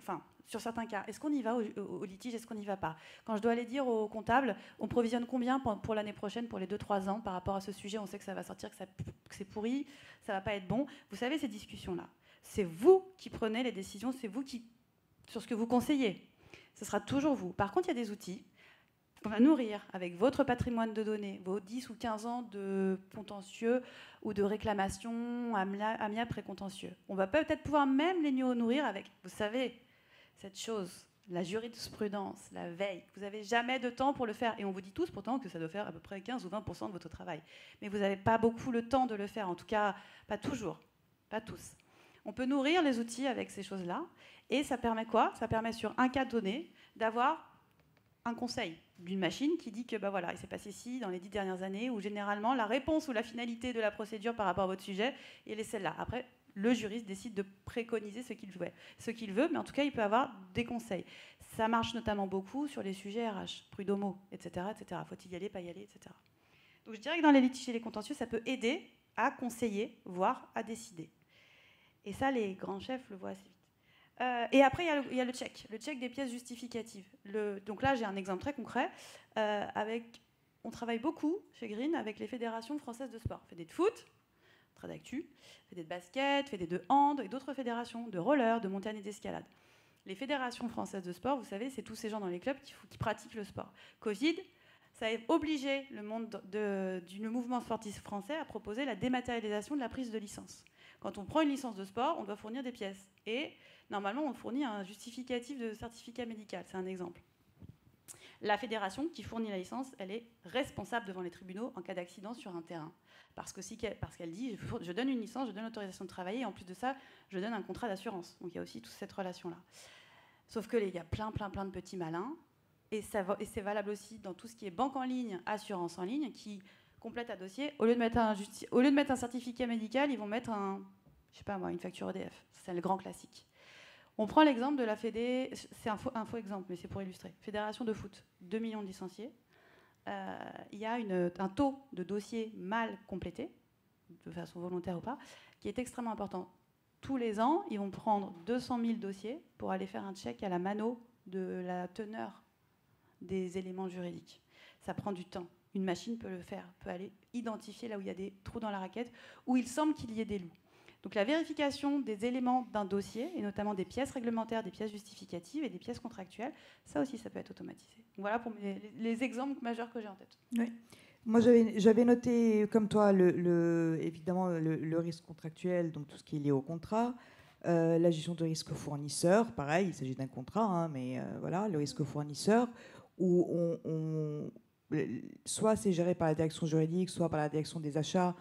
sur certains cas, est-ce qu'on y va au litige, est-ce qu'on n'y va pas? Quand je dois aller dire au comptable, on provisionne combien pour l'année prochaine, pour les 2-3 ans, par rapport à ce sujet, on sait que ça va sortir, que c'est pourri, ça va pas être bon. Vous savez, ces discussions-là, c'est vous qui prenez les décisions, c'est vous qui, sur ce que vous conseillez. Ce sera toujours vous. Par contre, il y a des outils qu'on va nourrir avec votre patrimoine de données, vos 10 ou 15 ans de contentieux ou de réclamation amiable précontentieux. On va peut-être pouvoir même les nourrir avec, vous savez, cette chose, la jurisprudence, la veille. Vous n'avez jamais de temps pour le faire. Et on vous dit tous pourtant que ça doit faire à peu près 15 ou 20% de votre travail. Mais vous n'avez pas beaucoup le temps de le faire. En tout cas, pas toujours. Pas tous. On peut nourrir les outils avec ces choses-là. Et ça permet quoi? Ça permet sur un cas donné d'avoir un conseil d'une machine qui dit que voilà, il s'est passé ci dans les 10 dernières années, où généralement la réponse ou la finalité de la procédure par rapport à votre sujet, elle est celle-là. Après, le juriste décide de préconiser ce qu'il veut, mais en tout cas, il peut avoir des conseils. Ça marche notamment beaucoup sur les sujets RH, prud'homo, etc., etc. Faut-il y aller, pas y aller, etc. Donc je dirais que dans les litiges et les contentieux, ça peut aider à conseiller, voire à décider. Et ça, les grands chefs le voient assez vite. Et après, il y a le check des pièces justificatives. Donc là, j'ai un exemple très concret. On travaille beaucoup chez Green avec les fédérations françaises de sport. Fédé de foot, très d'actu, fédé de basket, fédé de hand et d'autres fédérations, de roller, de montagne et d'escalade. Les fédérations françaises de sport, vous savez, c'est tous ces gens dans les clubs qui pratiquent le sport. Covid, ça a obligé le monde du mouvement sportif français à proposer la dématérialisation de la prise de licence. Quand on prend une licence de sport, on doit fournir des pièces. Et normalement, on fournit un justificatif de certificat médical. C'est un exemple. La fédération qui fournit la licence, elle est responsable devant les tribunaux en cas d'accident sur un terrain. Parce qu'elle dit, je donne une licence, je donne l'autorisation de travailler, et en plus de ça, je donne un contrat d'assurance. Donc il y a aussi toute cette relation-là. Sauf qu'il y a plein de petits malins, et c'est valable aussi dans tout ce qui est banque en ligne, assurance en ligne, qui complètent un dossier. Au lieu de mettre un certificat médical, ils vont mettre une facture EDF. C'est le grand classique. On prend l'exemple de la Fédé, c'est un faux exemple, mais c'est pour illustrer. Fédération de foot, 2 millions de licenciés. Il y a un taux de dossiers mal complétés, de façon volontaire ou pas, qui est extrêmement important. tous les ans, ils vont prendre 200 000 dossiers pour aller faire un check à la mano de la teneur des éléments juridiques. Ça prend du temps. Une machine peut le faire, peut aller identifier là où il y a des trous dans la raquette, où il semble qu'il y ait des loups. Donc la vérification des éléments d'un dossier, et notamment des pièces réglementaires, des pièces justificatives et des pièces contractuelles, ça aussi, ça peut être automatisé. Donc voilà pour les exemples majeurs que j'ai en tête. Oui. Moi, j'avais noté, comme toi, évidemment, le risque contractuel, donc tout ce qui est lié au contrat. La gestion de risque fournisseur, pareil, il s'agit d'un contrat, hein, mais voilà, le risque fournisseur, où soit c'est géré par la direction juridique, soit par la direction des achats,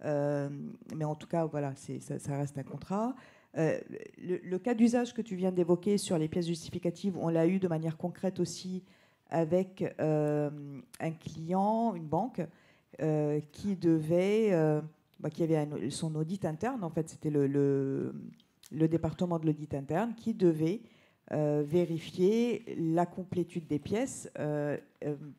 mais en tout cas, voilà, ça reste un contrat. Le cas d'usage que tu viens d'évoquer sur les pièces justificatives, on l'a eu de manière concrète aussi avec un client, une banque, qui qui avait son audit interne. En fait, c'était le département de l'audit interne qui devait vérifier la complétude des pièces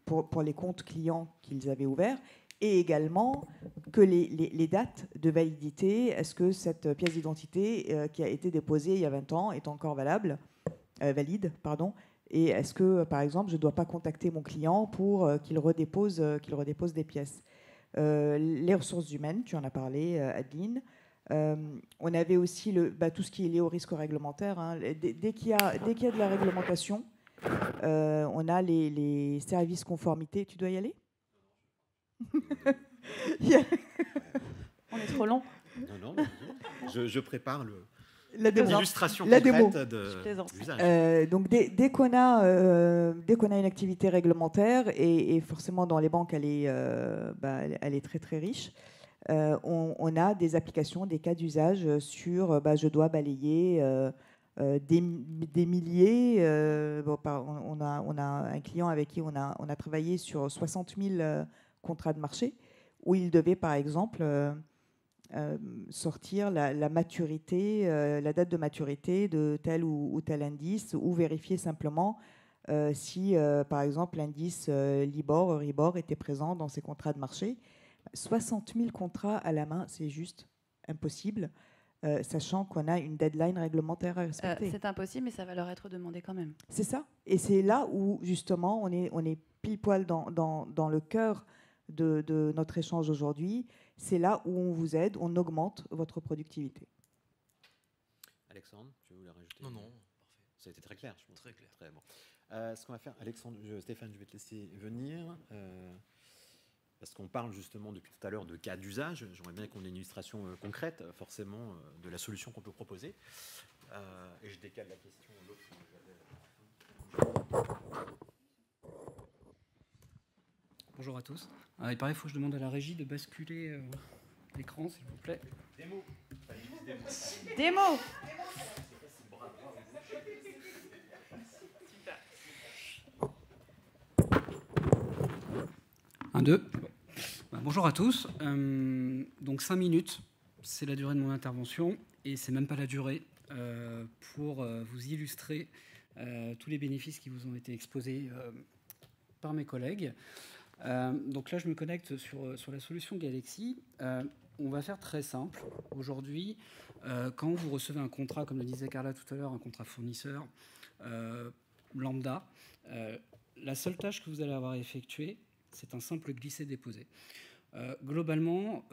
pour les comptes clients qu'ils avaient ouverts, et également que les dates de validité, est-ce que cette pièce d'identité qui a été déposée il y a 20 ans est encore valide, et est-ce que, par exemple, je ne dois pas contacter mon client pour qu'il redépose des pièces. Les ressources humaines, tu en as parlé, Adeline. On avait aussi tout ce qui est lié au risque réglementaire. Hein. Dès qu'il y a de la réglementation, on a les services conformité. Tu dois y aller? On est trop long. Non, je prépare l'illustration concrète de l'usage. Donc dès qu'on a une activité réglementaire, et forcément dans les banques elle est très très riche, on a des applications, des cas d'usage sur je dois balayer des milliers. On a un client avec qui on a travaillé sur 60 000 contrats de marché, où il devait par exemple sortir la maturité, la date de maturité de tel ou tel indice, ou vérifier simplement si, par exemple, l'indice Libor, Euribor était présent dans ces contrats de marché. 60 000 contrats à la main, c'est juste impossible, sachant qu'on a une deadline réglementaire à respecter. C'est impossible, mais ça va leur être demandé quand même. C'est ça. Et c'est là où, justement, on est pile poil dans le cœur de notre échange aujourd'hui. C'est là où on vous aide, on augmente votre productivité. Alexandre, tu voulais rajouter? Non, parfait. Ça a été très clair, je pense. Très clair. Très bon. Ce qu'on va faire, Alexandre, Stéphane, je vais te laisser venir. Parce qu'on parle justement depuis tout à l'heure de cas d'usage. J'aimerais bien qu'on ait une illustration concrète, forcément, de la solution qu'on peut proposer. Et je décale la question. Bonjour à tous. Il paraît qu'il faut que je demande à la régie de basculer l'écran, s'il vous plaît. Démo. Démo. 1, 2. Bonjour à tous. Donc 5 minutes, c'est la durée de mon intervention, et c'est même pas la durée pour vous illustrer tous les bénéfices qui vous ont été exposés par mes collègues. Donc là, je me connecte sur la solution Galaxy. On va faire très simple. Aujourd'hui, quand vous recevez un contrat, comme le disait Carla tout à l'heure, un contrat fournisseur lambda, la seule tâche que vous allez avoir à effectuer, c'est un simple glisser-déposer. Globalement,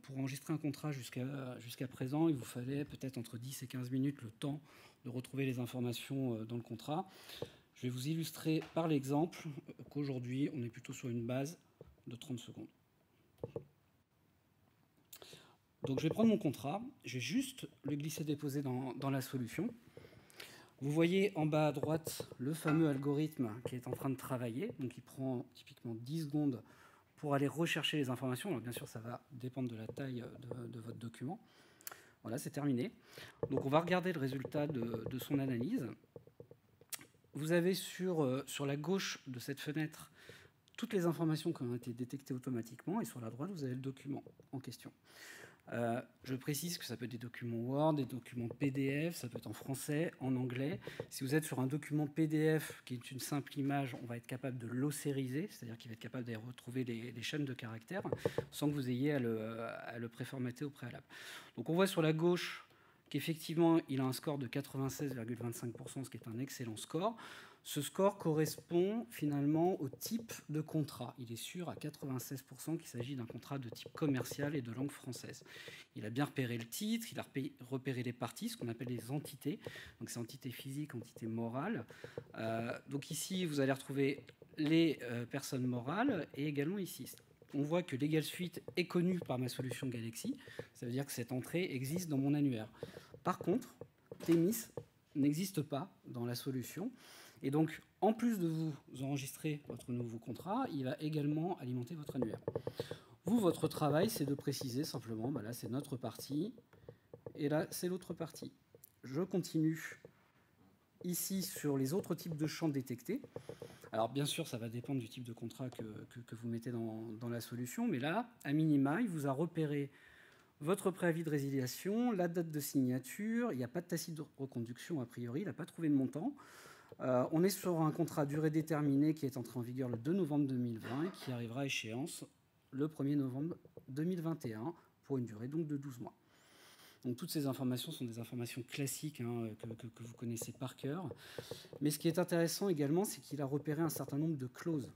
pour enregistrer un contrat jusqu'à présent, il vous fallait peut-être entre 10 et 15 minutes le temps de retrouver les informations dans le contrat. Je vais vous illustrer par l'exemple qu'aujourd'hui, on est plutôt sur une base de 30 secondes. Donc, je vais prendre mon contrat, je vais juste le glisser-déposer dans la solution. Vous voyez en bas à droite le fameux algorithme qui est en train de travailler. Donc, il prend typiquement 10 secondes pour aller rechercher les informations. Alors, bien sûr, ça va dépendre de la taille de votre document. Voilà, c'est terminé. Donc, on va regarder le résultat de son analyse. Vous avez sur la gauche de cette fenêtre toutes les informations qui ont été détectées automatiquement, et sur la droite, vous avez le document en question. Je précise que ça peut être des documents Word, des documents PDF, ça peut être en français, en anglais. Si vous êtes sur un document PDF qui est une simple image, on va être capable de l'ossériser, c'est-à-dire qu'il va être capable de retrouver les chaînes de caractères sans que vous ayez à le préformater au préalable. Donc on voit sur la gauche Donc effectivement, il a un score de 96,25%, ce qui est un excellent score. Ce score correspond finalement au type de contrat. Il est sûr à 96% qu'il s'agit d'un contrat de type commercial et de langue française. Il a bien repéré le titre, il a repéré les parties, ce qu'on appelle les entités. Donc c'est entité physique, entité morale. Donc ici, vous allez retrouver les personnes morales et également ici. On voit que Legal Suite est connu par ma solution Galaxy. Ça veut dire que cette entrée existe dans mon annuaire. Par contre, Thémis n'existe pas dans la solution. Et donc, en plus de vous enregistrer votre nouveau contrat, il va également alimenter votre annuaire. Vous, votre travail, c'est de préciser simplement, là, c'est notre partie, et là, c'est l'autre partie. Je continue ici sur les autres types de champs détectés. Alors, bien sûr, ça va dépendre du type de contrat que vous mettez dans la solution, mais là, à minima, il vous a repéré votre préavis de résiliation, la date de signature, il n'y a pas de tacite de reconduction a priori, il n'a pas trouvé de montant. On est sur un contrat à durée déterminée qui est entré en vigueur le 2 novembre 2020 et qui arrivera à échéance le 1er novembre 2021 pour une durée donc de 12 mois. Donc toutes ces informations sont des informations classiques que vous connaissez par cœur. Mais ce qui est intéressant également, c'est qu'il a repéré un certain nombre de clauses.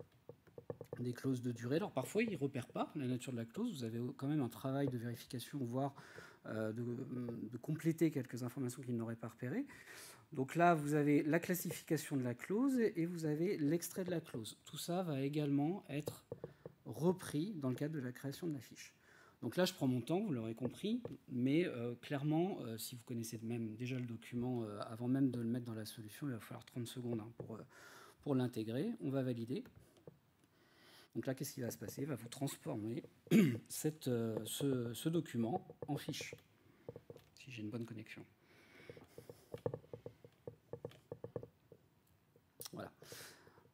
Des clauses de durée. Alors parfois, il ne repère pas la nature de la clause. Vous avez quand même un travail de vérification, voire de compléter quelques informations qu'il n'aurait pas repérées. Donc là, vous avez la classification de la clause et vous avez l'extrait de la clause. Tout ça va également être repris dans le cadre de la création de la fiche. Donc là, je prends mon temps, vous l'aurez compris, mais clairement, si vous connaissez même déjà le document, avant même de le mettre dans la solution, il va falloir 30 secondes pour l'intégrer. On va valider. Donc là, qu'est-ce qui va se passer? Il va vous transformer ce document en fiche, si j'ai une bonne connexion. Voilà.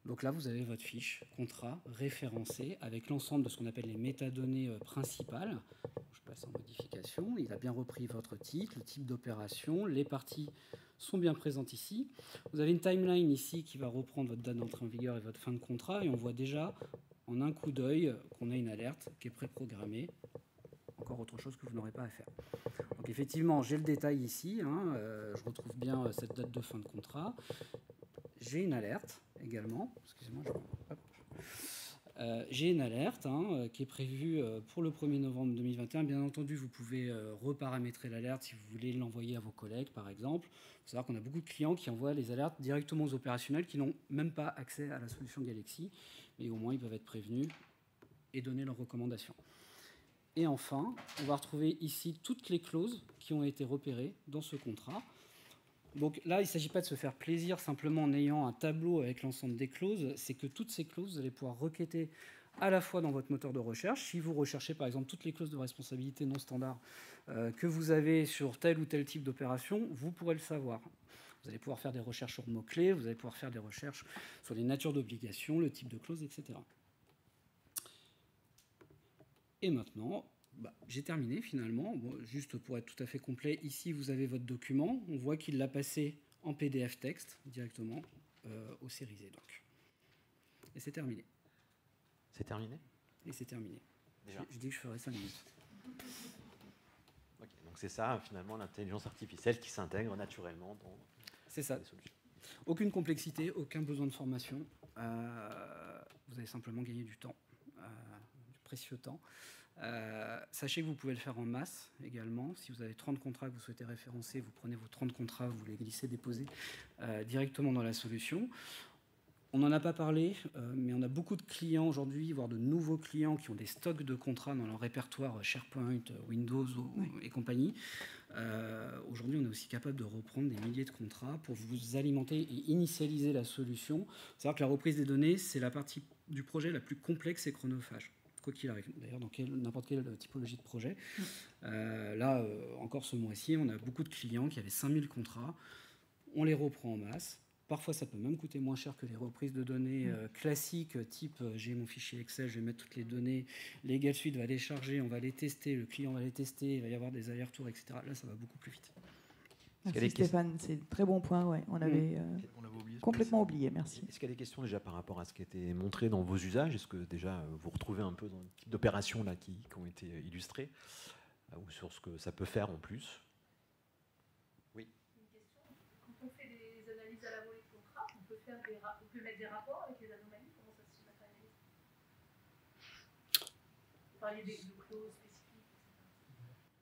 Donc là, vous avez votre fiche contrat référencée avec l'ensemble de ce qu'on appelle les métadonnées principales. Je passe en modification. Il a bien repris votre titre, le type d'opération. Les parties sont bien présentes ici. Vous avez une timeline ici qui va reprendre votre date d'entrée en vigueur et votre fin de contrat. Et on voit déjà en un coup d'œil qu'on a une alerte qui est préprogrammée. Encore autre chose que vous n'aurez pas à faire. Donc effectivement, j'ai le détail ici. Je retrouve bien cette date de fin de contrat. J'ai une alerte également. Excusez-moi, j'ai une alerte qui est prévue pour le 1er novembre 2021. Bien entendu, vous pouvez reparamétrer l'alerte si vous voulez l'envoyer à vos collègues, par exemple. Il faut savoir qu'on a beaucoup de clients qui envoient les alertes directement aux opérationnels qui n'ont même pas accès à la solution Galaxy. Mais au moins, ils peuvent être prévenus et donner leurs recommandations. Et enfin, on va retrouver ici toutes les clauses qui ont été repérées dans ce contrat. Donc là, il ne s'agit pas de se faire plaisir simplement en ayant un tableau avec l'ensemble des clauses. C'est que toutes ces clauses, vous allez pouvoir requêter à la fois dans votre moteur de recherche. Si vous recherchez par exemple toutes les clauses de responsabilité non standard que vous avez sur tel ou tel type d'opération, vous pourrez le savoir. Vous allez pouvoir faire des recherches sur mots-clés, vous allez pouvoir faire des recherches sur les natures d'obligations, le type de clause, etc. Et maintenant, j'ai terminé finalement. Bon, juste pour être tout à fait complet, ici vous avez votre document. On voit qu'il l'a passé en PDF texte directement au Cérisé. Donc. Et c'est terminé. C'est terminé? Et c'est terminé. Déjà. Je dis que je ferai 5 minutes. Okay, donc c'est ça finalement l'intelligence artificielle qui s'intègre naturellement dans c'est ça. les solutions. Aucune complexité, aucun besoin de formation. Vous avez simplement gagné du temps, du précieux temps. Sachez que vous pouvez le faire en masse également. Si vous avez 30 contrats que vous souhaitez référencer, vous prenez vos 30 contrats, vous les glissez, déposez directement dans la solution. On n'en a pas parlé, mais on a beaucoup de clients aujourd'hui, voire de nouveaux clients qui ont des stocks de contrats dans leur répertoire SharePoint, Windows et compagnie. Aujourd'hui, on est aussi capable de reprendre des milliers de contrats pour vous alimenter et initialiser la solution. Il faut savoir que la reprise des données, c'est la partie du projet la plus complexe et chronophage. Quoi qu'il arrive, d'ailleurs dans n'importe quelle typologie de projet. Là, encore ce mois-ci, on a beaucoup de clients qui avaient 5000 contrats. On les reprend en masse. Parfois, ça peut même coûter moins cher que les reprises de données classiques, type j'ai mon fichier Excel, je vais mettre toutes les données, Legal Suite va les charger, on va les tester, le client va les tester, il va y avoir des allers-retours, etc. Là, ça va beaucoup plus vite. Merci Stéphane, c'est un très bon point. Ouais. On avait complètement oublié, merci. Est-ce qu'il y a des questions déjà par rapport à ce qui a été montré dans vos usages? Est-ce que déjà vous retrouvez un peu dans le type d'opérations là qui ont été illustrées ou sur ce que ça peut faire en plus? vous pouvez mettre des rapports avec les anomalies? Comment ça se matérialise? Vous parliez de clauses spécifiques,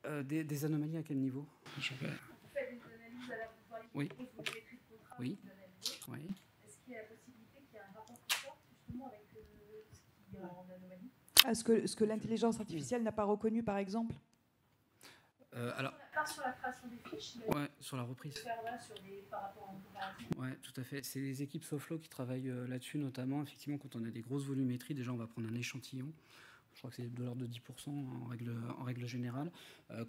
etc. Des anomalies à quel niveau? Vous faites des analyses à la fois oui. Vous volumétrie de contrat, oui. Vous analysez. Oui. Est-ce qu'il y a la possibilité qu'il y ait un rapport qui sorte justement avec ce qui est en anomalie? Ce que l'intelligence artificielle n'a pas reconnu, par exemple? Alors, pas sur la création des fiches, mais ouais, sur la reprise. Par rapport en comparaison. Oui, tout à fait. C'est les équipes Soflo qui travaillent là-dessus, notamment. Effectivement, quand on a des grosses volumétries, déjà, on va prendre un échantillon. Je crois que c'est de l'ordre de 10% en règle générale,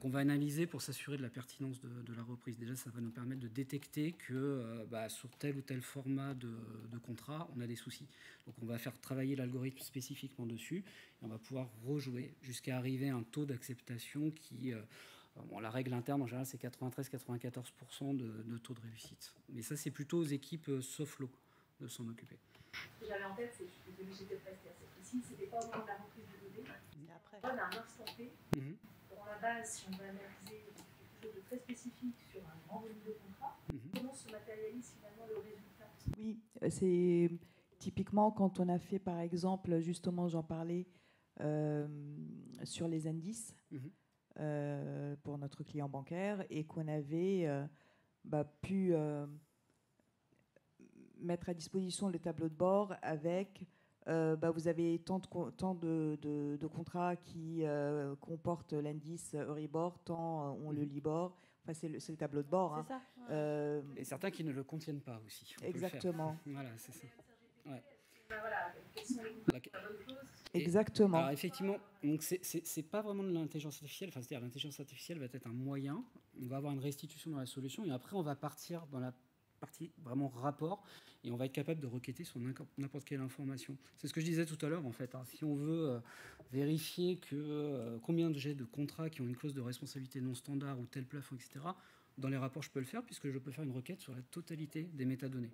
qu'on va analyser pour s'assurer de la pertinence de la reprise. Déjà, ça va nous permettre de détecter que sur tel ou tel format de contrat, on a des soucis. Donc, on va faire travailler l'algorithme spécifiquement dessus et on va pouvoir rejouer jusqu'à arriver à un taux d'acceptation qui... la règle interne, en général, c'est 93-94% de taux de réussite. Mais ça, c'est plutôt aux équipes Soflo de s'en occuper. Ce que j'avais en tête, c'est que j'étais restée assez précise, c'était pas au moment de la reprise de données. Après. On a un instant T. Dans la base, si on veut analyser quelque chose de très spécifique sur un grand volume de contrat, comment se matérialise finalement le résultat? Oui, c'est typiquement quand on a fait, par exemple, justement, j'en parlais, sur les indices. Pour notre client bancaire et qu'on avait pu mettre à disposition le tableau de bord avec vous avez tant de contrats qui comportent l'indice Euribor, tant ont le Libor. Enfin, c'est le tableau de bord. C'est hein. ça. Et certains qui ne le contiennent pas aussi. Exactement. Voilà, c'est ça. Ouais. Exactement. Alors effectivement, donc c'est pas vraiment de l'intelligence artificielle. Enfin, c'est-à-dire l'intelligence artificielle va être un moyen. On va avoir une restitution dans la solution et après on va partir dans la partie vraiment rapport et on va être capable de requêter sur n'importe quelle information. C'est ce que je disais tout à l'heure en fait. Hein. Si on veut vérifier que combien j'ai de contrats qui ont une clause de responsabilité non standard ou tel plafond, etc. Dans les rapports, je peux le faire puisque je peux faire une requête sur la totalité des métadonnées.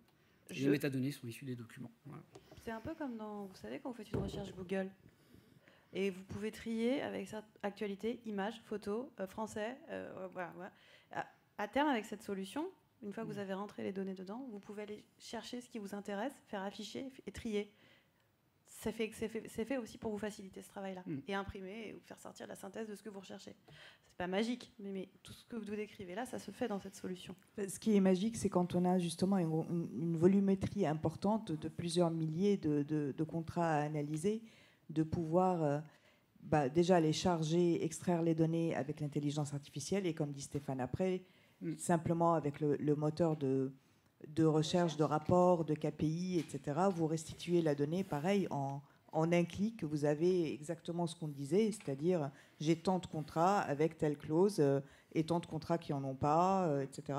Les métadonnées sont issues des documents. Voilà. C'est un peu comme dans, vous savez, quand vous faites une recherche Google et vous pouvez trier avec ça actualité, images, photos, français. Voilà. À terme, avec cette solution, une fois que vous avez rentré les données dedans, vous pouvez aller chercher ce qui vous intéresse, faire afficher et trier. C'est fait aussi pour vous faciliter ce travail-là et imprimer et vous faire sortir la synthèse de ce que vous recherchez. C'est pas magique, mais tout ce que vous décrivez là, ça se fait dans cette solution. Ce qui est magique, c'est quand on a justement une volumétrie importante de plusieurs milliers de contrats à analyser, de pouvoir déjà les charger, extraire les données avec l'intelligence artificielle et comme dit Stéphane après, simplement avec le moteur de recherche, de rapport, de KPI, etc., vous restituez la donnée, pareil, en un clic, vous avez exactement ce qu'on disait, c'est-à-dire j'ai tant de contrats avec telle clause et tant de contrats qui n'en ont pas, etc.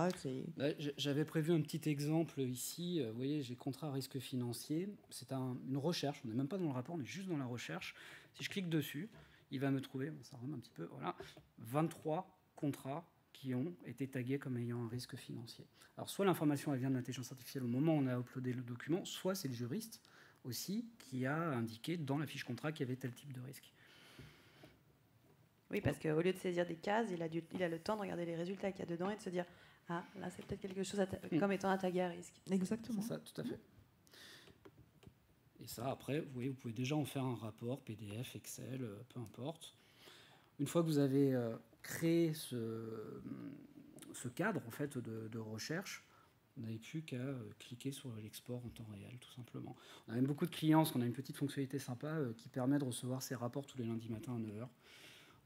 J'avais prévu un petit exemple ici. Vous voyez, j'ai contrat à risque financier. C'est une recherche, on n'est même pas dans le rapport, on est juste dans la recherche. Si je clique dessus, il va me trouver, ça remonte un petit peu, voilà, 23 contrats qui ont été tagués comme ayant un risque financier. Alors, soit l'information elle vient de l'intelligence artificielle au moment où on a uploadé le document, soit c'est le juriste aussi qui a indiqué dans la fiche contrat qu'il y avait tel type de risque. Oui, parce qu'au lieu de saisir des cases, il a le temps de regarder les résultats qu'il y a dedans et de se dire « Ah, là, c'est peut-être quelque chose comme étant un tagué à risque. » Exactement. C'est ça, tout à fait. Et ça, après, vous voyez, vous pouvez déjà en faire un rapport, PDF, Excel, peu importe. Une fois que vous avez créé ce cadre en fait, de recherche, vous n'avez plus qu'à cliquer sur l'export en temps réel, tout simplement. On a même beaucoup de clients, parce qu'on a une petite fonctionnalité sympa qui permet de recevoir ces rapports tous les lundis matins à 9h,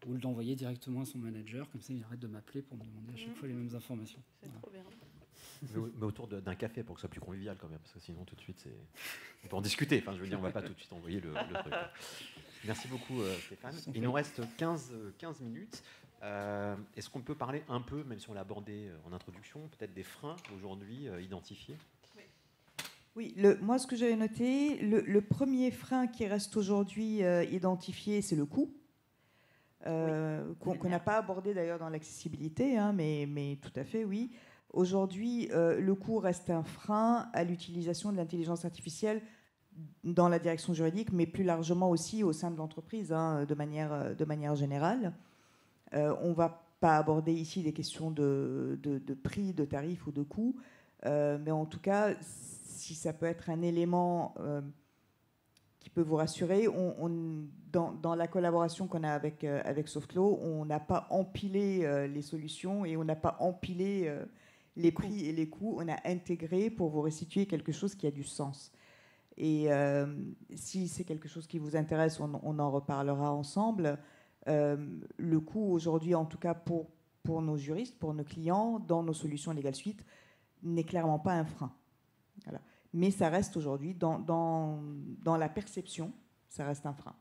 ou d'envoyer directement à son manager, comme ça il arrête de m'appeler pour me demander à chaque fois les mêmes informations. C'est trop bien. Mais autour d'un café pour que ce soit plus convivial quand même, parce que sinon tout de suite on peut en discuter. Enfin, je veux dire, on ne va pas tout de suite envoyer le truc. Merci beaucoup Stéphane. Il nous reste 15 minutes. Est-ce qu'on peut parler un peu, même si on l'a abordé en introduction, peut-être des freins aujourd'hui identifiés? Oui, moi ce que j'avais noté, le premier frein qui reste aujourd'hui identifié, c'est le coût. Qu'on n'a pas abordé d'ailleurs dans l'accessibilité, hein, mais tout à fait, oui. Aujourd'hui, le coût reste un frein à l'utilisation de l'intelligence artificielle dans la direction juridique, mais plus largement aussi au sein de l'entreprise, hein, de manière générale. On ne va pas aborder ici des questions de prix, de tarifs ou de coûts. Mais en tout cas, si ça peut être un élément qui peut vous rassurer, dans la collaboration qu'on a avec Softlaw, on n'a pas empilé les solutions et on n'a pas empilé les prix et les coûts. On a intégré pour vous restituer quelque chose qui a du sens. Et si c'est quelque chose qui vous intéresse, on en reparlera ensemble. Le coût aujourd'hui, en tout cas pour nos juristes, pour nos clients, dans nos solutions Legal Suite, n'est clairement pas un frein. Voilà. Mais ça reste aujourd'hui, dans la perception, ça reste un frein.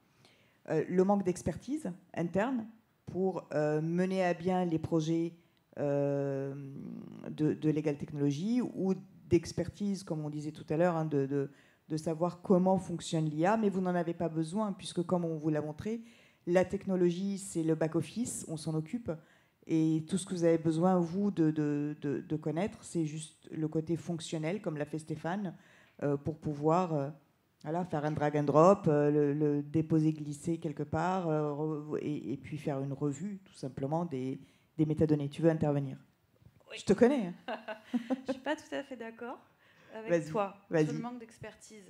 Le manque d'expertise interne pour mener à bien les projets de Legal Technology ou d'expertise, comme on disait tout à l'heure, hein, de savoir comment fonctionne l'IA, mais vous n'en avez pas besoin, puisque comme on vous l'a montré, la technologie, c'est le back-office, on s'en occupe, et tout ce que vous avez besoin, vous, de connaître, c'est juste le côté fonctionnel, comme l'a fait Stéphane, pour pouvoir voilà, faire un drag and drop, le déposer, glisser quelque part, et puis faire une revue, tout simplement, des métadonnées. Tu veux intervenir? Oui. Je te connais. Hein. Je ne suis pas tout à fait d'accord avec toi sur le manque d'expertise.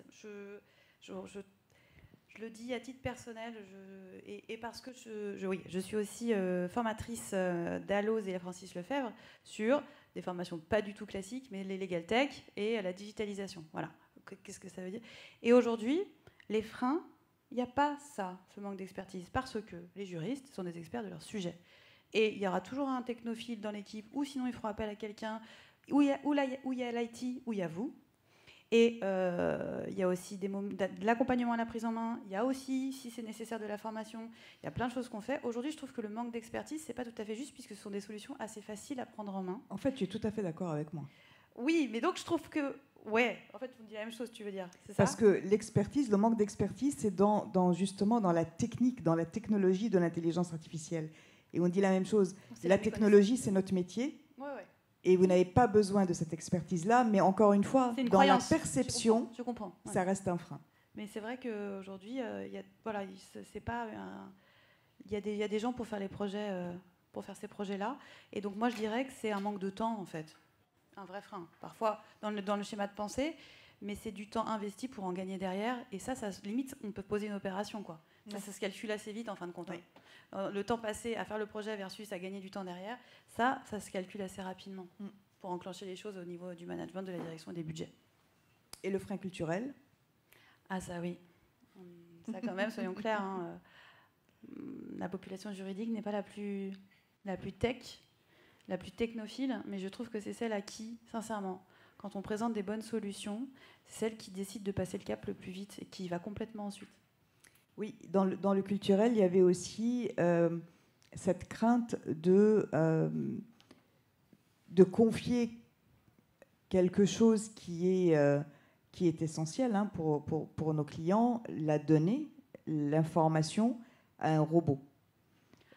Je le dis à titre personnel, et parce que je suis aussi formatrice d'Alloz et Francis Lefebvre sur des formations pas du tout classiques, mais les Legal Tech et la digitalisation. Voilà. Qu'est-ce que ça veut dire? Et aujourd'hui, les freins, il n'y a pas ça, ce manque d'expertise, parce que les juristes sont des experts de leur sujet. Et il y aura toujours un technophile dans l'équipe, ou sinon ils feront appel à quelqu'un, où il y a l'IT, où il y a vous. Et il y a aussi de l'accompagnement à la prise en main. Il y a aussi, si c'est nécessaire, de la formation. Il y a plein de choses qu'on fait. Aujourd'hui, je trouve que le manque d'expertise, c'est pas tout à fait juste, puisque ce sont des solutions assez faciles à prendre en main. En fait, tu es tout à fait d'accord avec moi. Oui, mais donc je trouve que... Ouais, en fait, vous me dites la même chose, tu veux dire, c'est ça? Parce que l'expertise, le manque d'expertise, c'est justement dans la technique, dans la technologie de l'intelligence artificielle. Et on dit la même chose. La technologie, c'est notre métier. Ouais, ouais. Et vous n'avez pas besoin de cette expertise-là, mais encore une fois, dans croyance. La perception, je comprends. Ouais. Ça reste un frein. Mais c'est vrai qu'aujourd'hui, c'est pas il y a des gens pour faire les projets, pour faire ces projets-là. Et donc moi, je dirais que c'est un manque de temps, en fait, un vrai frein. Parfois dans le schéma de pensée, mais c'est du temps investi pour en gagner derrière. Et ça limite, on peut poser une opération, quoi. Ça se calcule assez vite en fin de compte. Oui. Le temps passé à faire le projet versus à gagner du temps derrière, ça se calcule assez rapidement pour enclencher les choses au niveau du management, de la direction et des budgets. Et le frein culturel? Ah ça oui. Ça quand même, soyons clairs. Hein, la population juridique n'est pas la plus tech, la plus technophile, mais je trouve que c'est celle à qui, sincèrement, quand on présente des bonnes solutions, c'est celle qui décide de passer le cap le plus vite et qui va complètement ensuite. Oui, dans le culturel, il y avait aussi cette crainte de confier quelque chose qui est essentiel hein, pour nos clients, la donnée, l'information à un robot.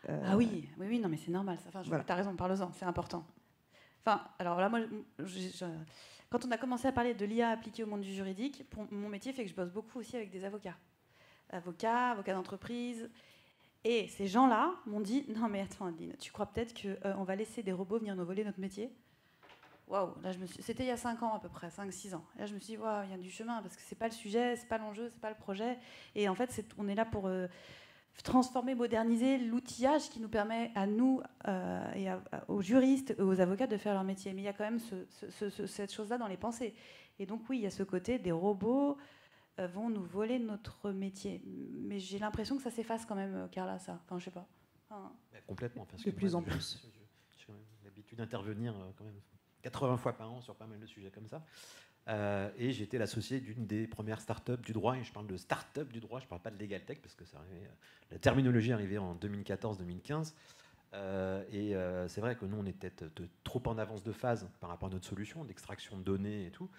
Ah oui, non, mais c'est normal. Enfin, voilà. Tu as raison, parle-en, c'est important. Enfin, alors là, moi, quand on a commencé à parler de l'IA appliquée au monde du juridique, mon métier fait que je bosse beaucoup aussi avec des avocats d'entreprise. Et ces gens-là m'ont dit « Non mais attends Adeline, tu crois peut-être qu'on va laisser des robots venir nous voler notre métier ?» Waouh, c'était il y a 5 ans à peu près, 5-6 ans. Et là je me suis dit « Waouh, il y a du chemin, parce que c'est pas le sujet, c'est pas l'enjeu, c'est pas le projet. » Et en fait, on est là pour transformer, moderniser l'outillage qui nous permet à nous et aux juristes, aux avocats de faire leur métier. Mais il y a quand même cette chose-là dans les pensées. Et donc oui, il y a ce côté des robots vont nous voler notre métier. Mais j'ai l'impression que ça s'efface quand même, Carla, ça. Enfin, je sais pas. Enfin... Complètement. Parce de plus en plus. J'ai l'habitude d'intervenir quand même 80 fois par an sur pas mal de sujets comme ça. Et j'étais l'associé d'une des premières startups du droit. Et je parle de startup du droit, je ne parle pas de Legal Tech, parce que la terminologie est arrivée en 2014-2015. Et c'est vrai que nous, on était trop en avance de phase par rapport à notre solution d'extraction de données et tout.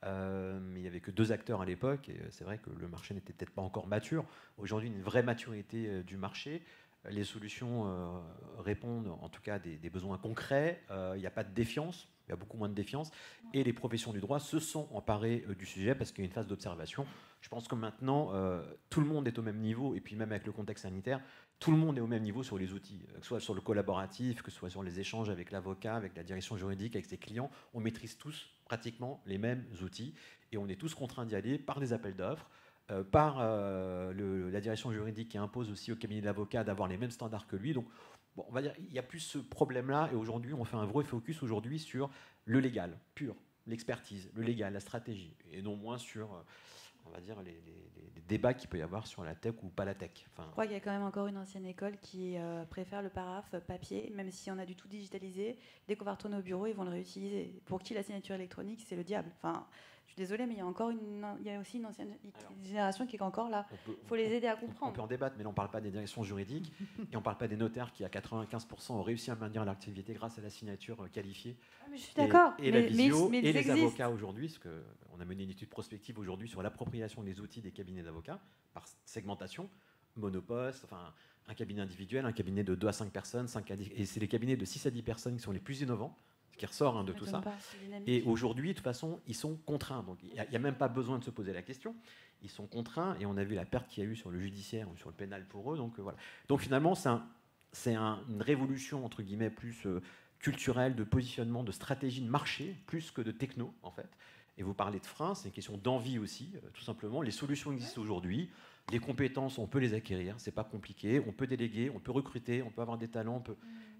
Mais il n'y avait que 2 acteurs à l'époque, et c'est vrai que le marché n'était peut-être pas encore mature. Aujourd'hui, une vraie maturité du marché. les solutions répondent en tout cas des besoins concrets, il n'y a pas de défiance, il y a beaucoup moins de défiance, et les professions du droit se sont emparées du sujet parce qu'il y a une phase d'observation. Je pense que maintenant, tout le monde est au même niveau, et puis même avec le contexte sanitaire, tout le monde est au même niveau sur les outils, que ce soit sur le collaboratif, que ce soit sur les échanges avec l'avocat, avec la direction juridique, avec ses clients. On maîtrise tous pratiquement les mêmes outils, et on est tous contraints d'y aller par des appels d'offres, par la direction juridique qui impose aussi au cabinet d'avocats d'avoir les mêmes standards que lui. Donc, bon, on va dire, il n'y a plus ce problème-là, et aujourd'hui, on fait un vrai focus aujourd'hui sur le légal pur, l'expertise, le légal, la stratégie, et non moins sur, on va dire, les débats qu'il peut y avoir sur la tech ou pas la tech. Enfin, je crois qu'il y a quand même encore une ancienne école qui préfère le paraphe papier, même si on a du tout digitalisé. Dès qu'on va retourner au bureau, ils vont le réutiliser. Pour qui la signature électronique, c'est le diable. Enfin, je suis désolée, mais il y a aussi une ancienne génération qui est encore là. Il faut les aider à comprendre. On peut en débattre, mais là, on ne parle pas des directions juridiques et on ne parle pas des notaires qui, à 95%, ont réussi à maintenir l'activité grâce à la signature qualifiée. Ah, mais je suis d'accord. Et la visio, mais et les avocats aujourd'hui, parce qu'on a mené une étude prospective aujourd'hui sur l'appropriation des outils des cabinets d'avocats par segmentation, monoposte, enfin, un cabinet individuel, un cabinet de 2 à 5 personnes, 5 à 10, et c'est les cabinets de 6 à 10 personnes qui sont les plus innovants, ce qui ressort de tout ça. Et aujourd'hui, de toute façon, ils sont contraints. Donc, il n'y a même pas besoin de se poser la question. Ils sont contraints, et on a vu la perte qu'il y a eu sur le judiciaire ou sur le pénal pour eux. Donc, voilà. Donc finalement, c'est une révolution, entre guillemets, plus culturelle, de positionnement, de stratégie de marché, plus que de techno, en fait. Et vous parlez de freins, c'est une question d'envie aussi, tout simplement. Les solutions existent aujourd'hui. Les compétences, on peut les acquérir, c'est pas compliqué. On peut déléguer, on peut recruter, on peut avoir des talents.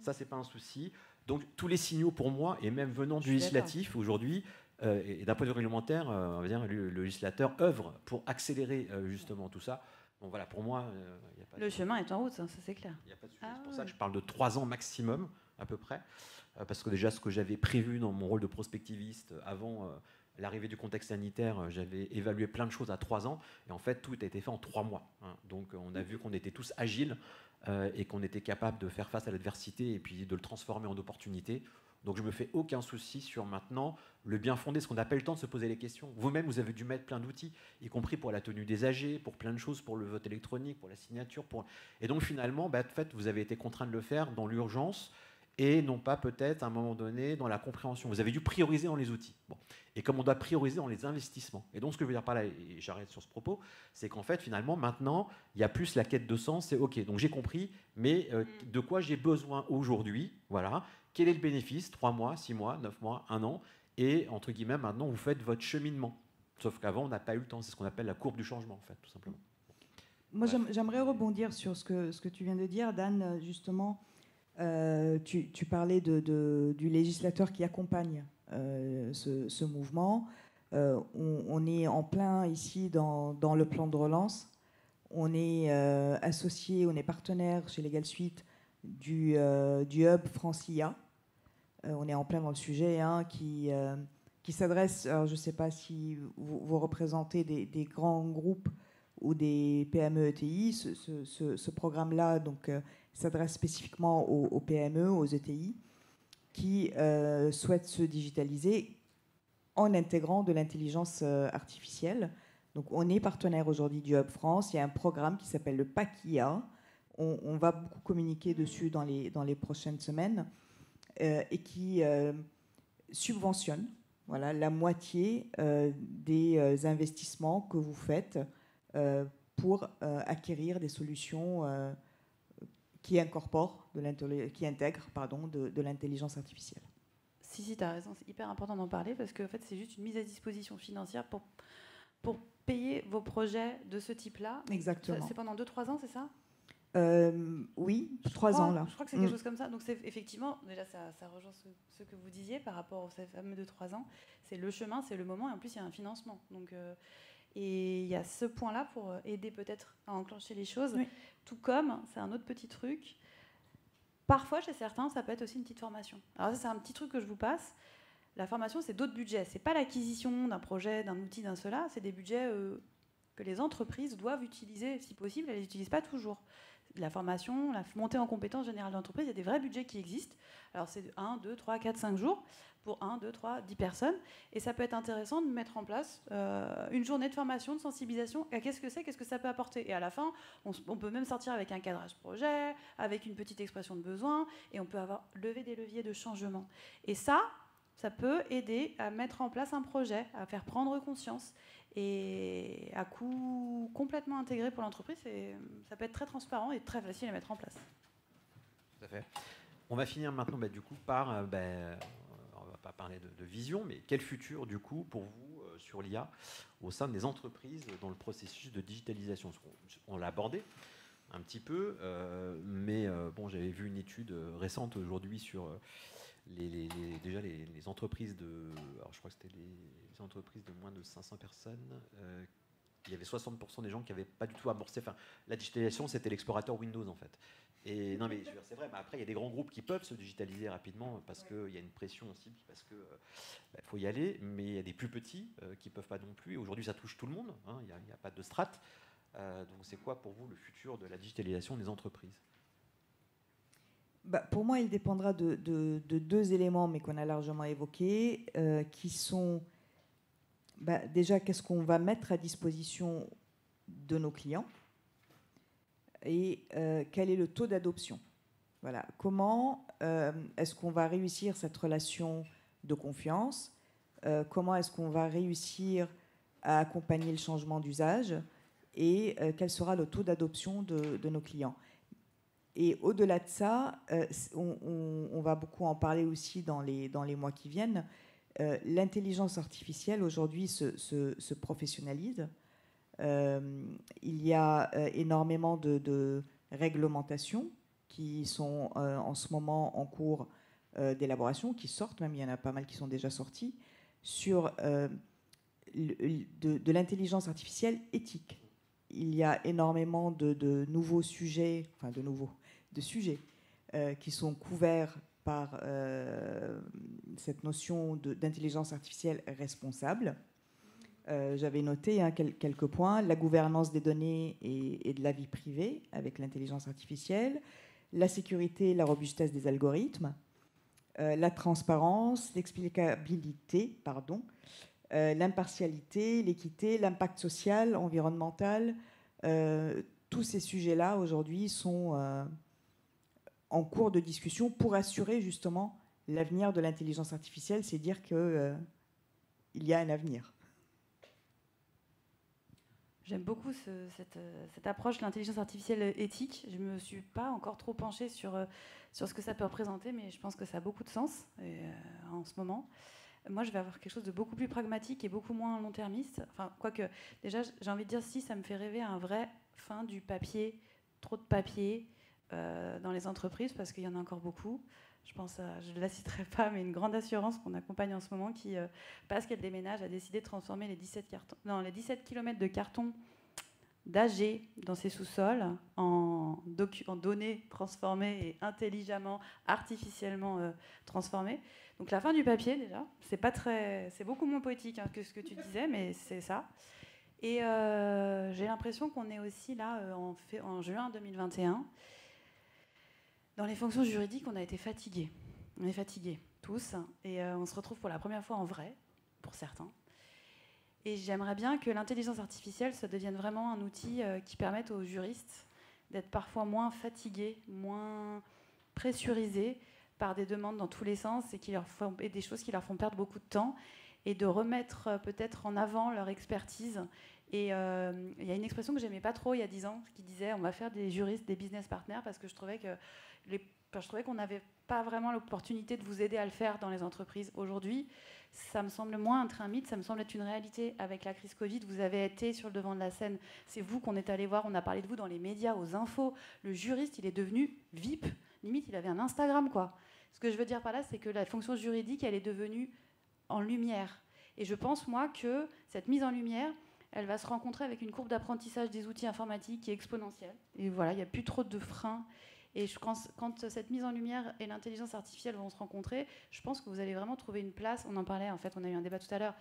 Ça, c'est pas un souci. Donc tous les signaux pour moi, et même venant du législatif aujourd'hui, et d'un point de vue réglementaire, on va dire, le législateur œuvre pour accélérer justement tout ça. Bon, voilà, pour moi, y a pas le chemin est en route, ça c'est clair. Il n'y a pas de sujet. C'est pour ça que je parle de 3 ans maximum, à peu près, parce que déjà ce que j'avais prévu dans mon rôle de prospectiviste avant l'arrivée du contexte sanitaire, j'avais évalué plein de choses à 3 ans, et en fait tout a été fait en 3 mois. Hein. Donc on a vu qu'on était tous agiles et qu'on était capable de faire face à l'adversité et puis de le transformer en opportunité. Donc je ne me fais aucun souci sur maintenant le bien fondé, ce qu'on n'a pas eu le temps de se poser les questions. Vous-même, vous avez dû mettre plein d'outils, y compris pour la tenue des AG, pour plein de choses, pour le vote électronique, pour la signature. Et donc finalement, en fait, vous avez été contraint de le faire dans l'urgence et non pas peut-être à un moment donné dans la compréhension. Vous avez dû prioriser dans les outils. Bon. Et comme on doit prioriser dans les investissements. Et donc ce que je veux dire par là, et j'arrête sur ce propos, c'est qu'en fait finalement maintenant, il y a plus la quête de sens, c'est ok, donc j'ai compris, mais de quoi j'ai besoin aujourd'hui, voilà, quel est le bénéfice, 3 mois, 6 mois, 9 mois, 1 an, et entre guillemets maintenant vous faites votre cheminement. Sauf qu'avant on n'a pas eu le temps, c'est ce qu'on appelle la courbe du changement en fait, tout simplement. Moi j'aimerais rebondir sur ce que tu viens de dire, Dan, justement. Tu parlais du législateur qui accompagne ce mouvement. On est en plein ici dans le plan de relance. On est associé, on est partenaire chez Legal Suite du hub France-IA. On est en plein dans le sujet qui s'adresse, alors je ne sais pas si vous représentez des grands groupes ou des PME ETI. Ce programme-là donc s'adresse spécifiquement aux PME, aux ETI, qui souhaitent se digitaliser en intégrant de l'intelligence artificielle. Donc on est partenaire aujourd'hui du Hub France. Il y a un programme qui s'appelle le PAC-IA. On va beaucoup communiquer dessus dans les prochaines semaines et qui subventionne la moitié des investissements que vous faites pour acquérir des solutions qui intègrent de l'intelligence artificielle. Si, tu as raison, c'est hyper important d'en parler parce que en fait, c'est juste une mise à disposition financière pour payer vos projets de ce type-là. Exactement. C'est pendant 2-3 ans, c'est ça ? Oui, 3 ans là. Je crois que c'est quelque chose comme ça. Donc c'est effectivement, déjà ça rejoint ce que vous disiez par rapport aux fameux 2-3 ans. C'est le chemin, c'est le moment et en plus il y a un financement. Donc, et il y a ce point-là pour aider peut-être à enclencher les choses. Oui. Tout comme, c'est un autre petit truc, parfois chez certains ça peut être aussi une petite formation. Alors ça c'est un petit truc que je vous passe. La formation c'est d'autres budgets. C'est pas l'acquisition d'un projet, d'un outil, d'un cela. C'est des budgets que les entreprises doivent utiliser si possible. Elles les utilisent pas toujours. la formation, la montée en compétences générale d'entreprise, il y a des vrais budgets qui existent. Alors c'est 1, 2, 3, 4, 5 jours pour 1, 2, 3, 10 personnes. Et ça peut être intéressant de mettre en place une journée de formation, de sensibilisation. Qu'est-ce que c'est, qu'est-ce que ça peut apporter? Et à la fin, on peut même sortir avec un cadrage projet, avec une petite expression de besoin, et on peut avoir levé des leviers de changement. Et ça peut aider à mettre en place un projet, à faire prendre conscience, et à coût complètement intégré pour l'entreprise. Ça peut être très transparent et très facile à mettre en place. Tout à fait. On va finir maintenant du coup par, on va pas parler de vision, mais quel futur du coup pour vous sur l'IA au sein des entreprises dans le processus de digitalisation? On l'a abordé un petit peu, mais bon, j'avais vu une étude récente aujourd'hui sur les entreprises alors je crois que c'était les entreprises de moins de 500 personnes. Il y avait 60% des gens qui n'avaient pas du tout amorcé. Enfin, la digitalisation, c'était l'explorateur Windows en fait. Et non, mais c'est vrai. Mais après, il y a des grands groupes qui peuvent se digitaliser rapidement parce qu'il y a une pression aussi, parce que faut y aller. Mais il y a des plus petits qui peuvent pas non plus. Et aujourd'hui, ça touche tout le monde. Hein, il n'y a pas de strate. Donc, c'est quoi pour vous le futur de la digitalisation des entreprises? Pour moi, il dépendra de deux éléments, mais qu'on a largement évoqués, qui sont déjà qu'est-ce qu'on va mettre à disposition de nos clients et quel est le taux d'adoption. Voilà. Comment est-ce qu'on va réussir cette relation de confiance? Comment est-ce qu'on va réussir à accompagner le changement d'usage? Et quel sera le taux d'adoption de nos clients? Et au-delà de ça, on va beaucoup en parler aussi dans les mois qui viennent. L'intelligence artificielle aujourd'hui se professionnalise. Il y a énormément de réglementations qui sont en ce moment en cours d'élaboration, qui sortent, même il y en a pas mal qui sont déjà sorties, sur de l'intelligence artificielle éthique. Il y a énormément de nouveaux sujets, de sujets qui sont couverts par cette notion d'intelligence artificielle responsable. J'avais noté quelques points: la gouvernance des données et de la vie privée avec l'intelligence artificielle, la sécurité, la robustesse des algorithmes, la transparence, l'explicabilité, l'impartialité, l'équité, l'impact social, environnemental. Tous ces sujets-là aujourd'hui sont en cours de discussion pour assurer justement l'avenir de l'intelligence artificielle. C'est dire qu'il y a un avenir. J'aime beaucoup cette approche de l'intelligence artificielle éthique. Je ne me suis pas encore trop penchée sur ce que ça peut représenter, mais je pense que ça a beaucoup de sens en ce moment. Moi, je vais avoir quelque chose de beaucoup plus pragmatique et beaucoup moins long-termiste. Enfin, quoique, déjà, j'ai envie de dire, si ça me fait rêver à un vrai fin du papier, trop de papier dans les entreprises, parce qu'il y en a encore beaucoup. Je pense je ne la citerai pas, mais une grande assurance qu'on accompagne en ce moment qui, parce qu'elle déménage, a décidé de transformer les 17 km de carton d'AG dans ses sous-sols en données transformées et intelligemment, artificiellement transformées. Donc la fin du papier, déjà, c'est beaucoup moins poétique que ce que tu disais, mais c'est ça. Et j'ai l'impression qu'on est aussi là en juin 2021. Dans les fonctions juridiques, on a été fatigués. On est fatigués, tous. Et on se retrouve pour la première fois en vrai, pour certains. Et j'aimerais bien que l'intelligence artificielle, ça devienne vraiment un outil qui permette aux juristes d'être parfois moins fatigués, moins pressurisés par des demandes dans tous les sens et des choses qui leur font perdre beaucoup de temps, et de remettre peut-être en avant leur expertise. Et il y a une expression que j'aimais pas trop il y a 10 ans, qui disait on va faire des juristes des business partners, parce que je trouvais qu'on n'avait pas vraiment l'opportunité de vous aider à le faire dans les entreprises. Aujourd'hui, ça me semble moins être un mythe, ça me semble être une réalité. Avec la crise Covid, vous avez été sur le devant de la scène. C'est vous qu'on est allé voir, on a parlé de vous dans les médias, aux infos. Le juriste, il est devenu VIP. Limite, il avait un Instagram, quoi. Ce que je veux dire par là, c'est que la fonction juridique, elle est devenue en lumière. Et je pense, moi, que cette mise en lumière, elle va se rencontrer avec une courbe d'apprentissage des outils informatiques qui est exponentielle. Et voilà, il n'y a plus trop de freins. Et quand cette mise en lumière et l'intelligence artificielle vont se rencontrer, je pense que vous allez vraiment trouver une place. On en parlait, en fait, on a eu un débat tout à l'heure.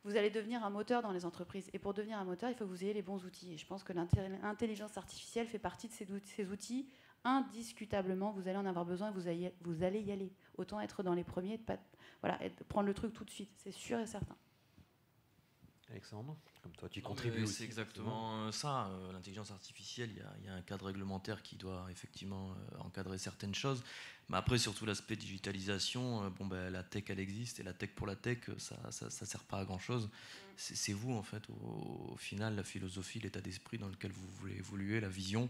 vous allez devenir un moteur dans les entreprises. Et pour devenir un moteur, il faut que vous ayez les bons outils. Et je pense que l'intelligence artificielle fait partie de ces outils. Indiscutablement, vous allez en avoir besoin et vous allez y aller. Autant être dans les premiers, et prendre le truc tout de suite. C'est sûr et certain. Alexandre, comme toi, tu contribues aussi. C'est exactement ça. L'intelligence artificielle, il y a un cadre réglementaire qui doit effectivement encadrer certaines choses. Mais après, surtout l'aspect digitalisation, la tech, elle existe. Et la tech pour la tech, ça ne sert pas à grand-chose. C'est vous, en fait, au final, la philosophie, l'état d'esprit dans lequel vous voulez évoluer, la vision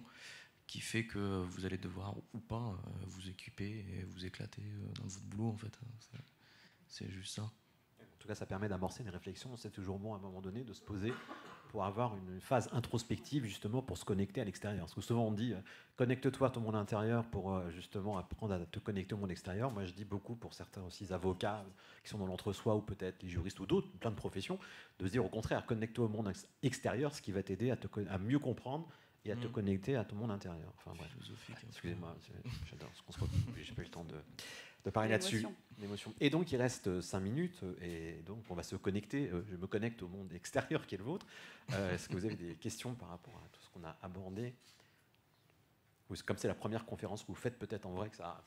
qui fait que vous allez devoir ou pas vous équiper et vous éclater dans votre boulot, en fait. C'est juste ça. En tout cas, ça permet d'amorcer une réflexion. C'est toujours bon à un moment donné de se poser pour avoir une phase introspective, justement, pour se connecter à l'extérieur. Parce que souvent, on dit connecte-toi à ton monde intérieur pour justement apprendre à te connecter au monde extérieur. Moi, je dis beaucoup pour certains aussi avocats qui sont dans l'entre-soi, ou peut-être les juristes ou d'autres, plein de professions, de se dire au contraire, connecte-toi au monde extérieur, ce qui va t'aider à mieux comprendre et à te connecter à ton monde intérieur. Enfin bref, excusez-moi, j'adore ce qu'on se retrouve. J'ai pas eu le temps de parler là-dessus. L'émotion. Et donc, il reste 5 minutes, et donc on va se connecter. Je me connecte au monde extérieur qui est le vôtre. Est-ce que vous avez des questions par rapport à tout ce qu'on a abordé? Ou comme c'est la première conférence que vous faites, peut-être en vrai que ça,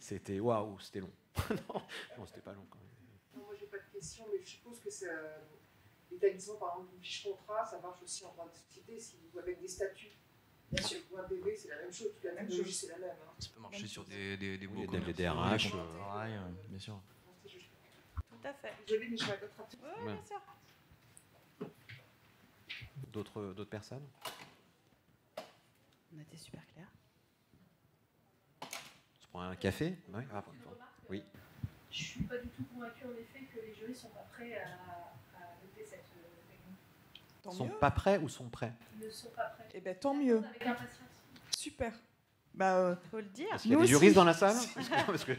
c'était waouh, c'était long. non, c'était pas long quand même. Non, moi, j'ai pas de questions, mais je suppose que c'est l'établissement, par exemple, d'une fiche contrat, ça marche aussi en droit de société, si vous avec des statuts. Bien sûr, pour un PV, c'est la même chose, toute la technologie, c'est la même. Ça peut marcher sur des beaux des DRH. Bien sûr. Tout à fait. Désolée, mais je vais d'autres actions. Oui, bien sûr. D'autres personnes? On a été super clair. On se prend un café? Oui. Oui. Je ne suis pas du tout convaincue, en effet, que les juristes ne sont pas prêts à noter cette technique. Tant Sont mieux. pas prêts ou sont prêts? Ils ne sont pas prêts. Eh bien, tant mieux. Avec impatience. Super. Faut le dire. Est-ce qu'il y a Nous des aussi. juristes dans la salle? Parce que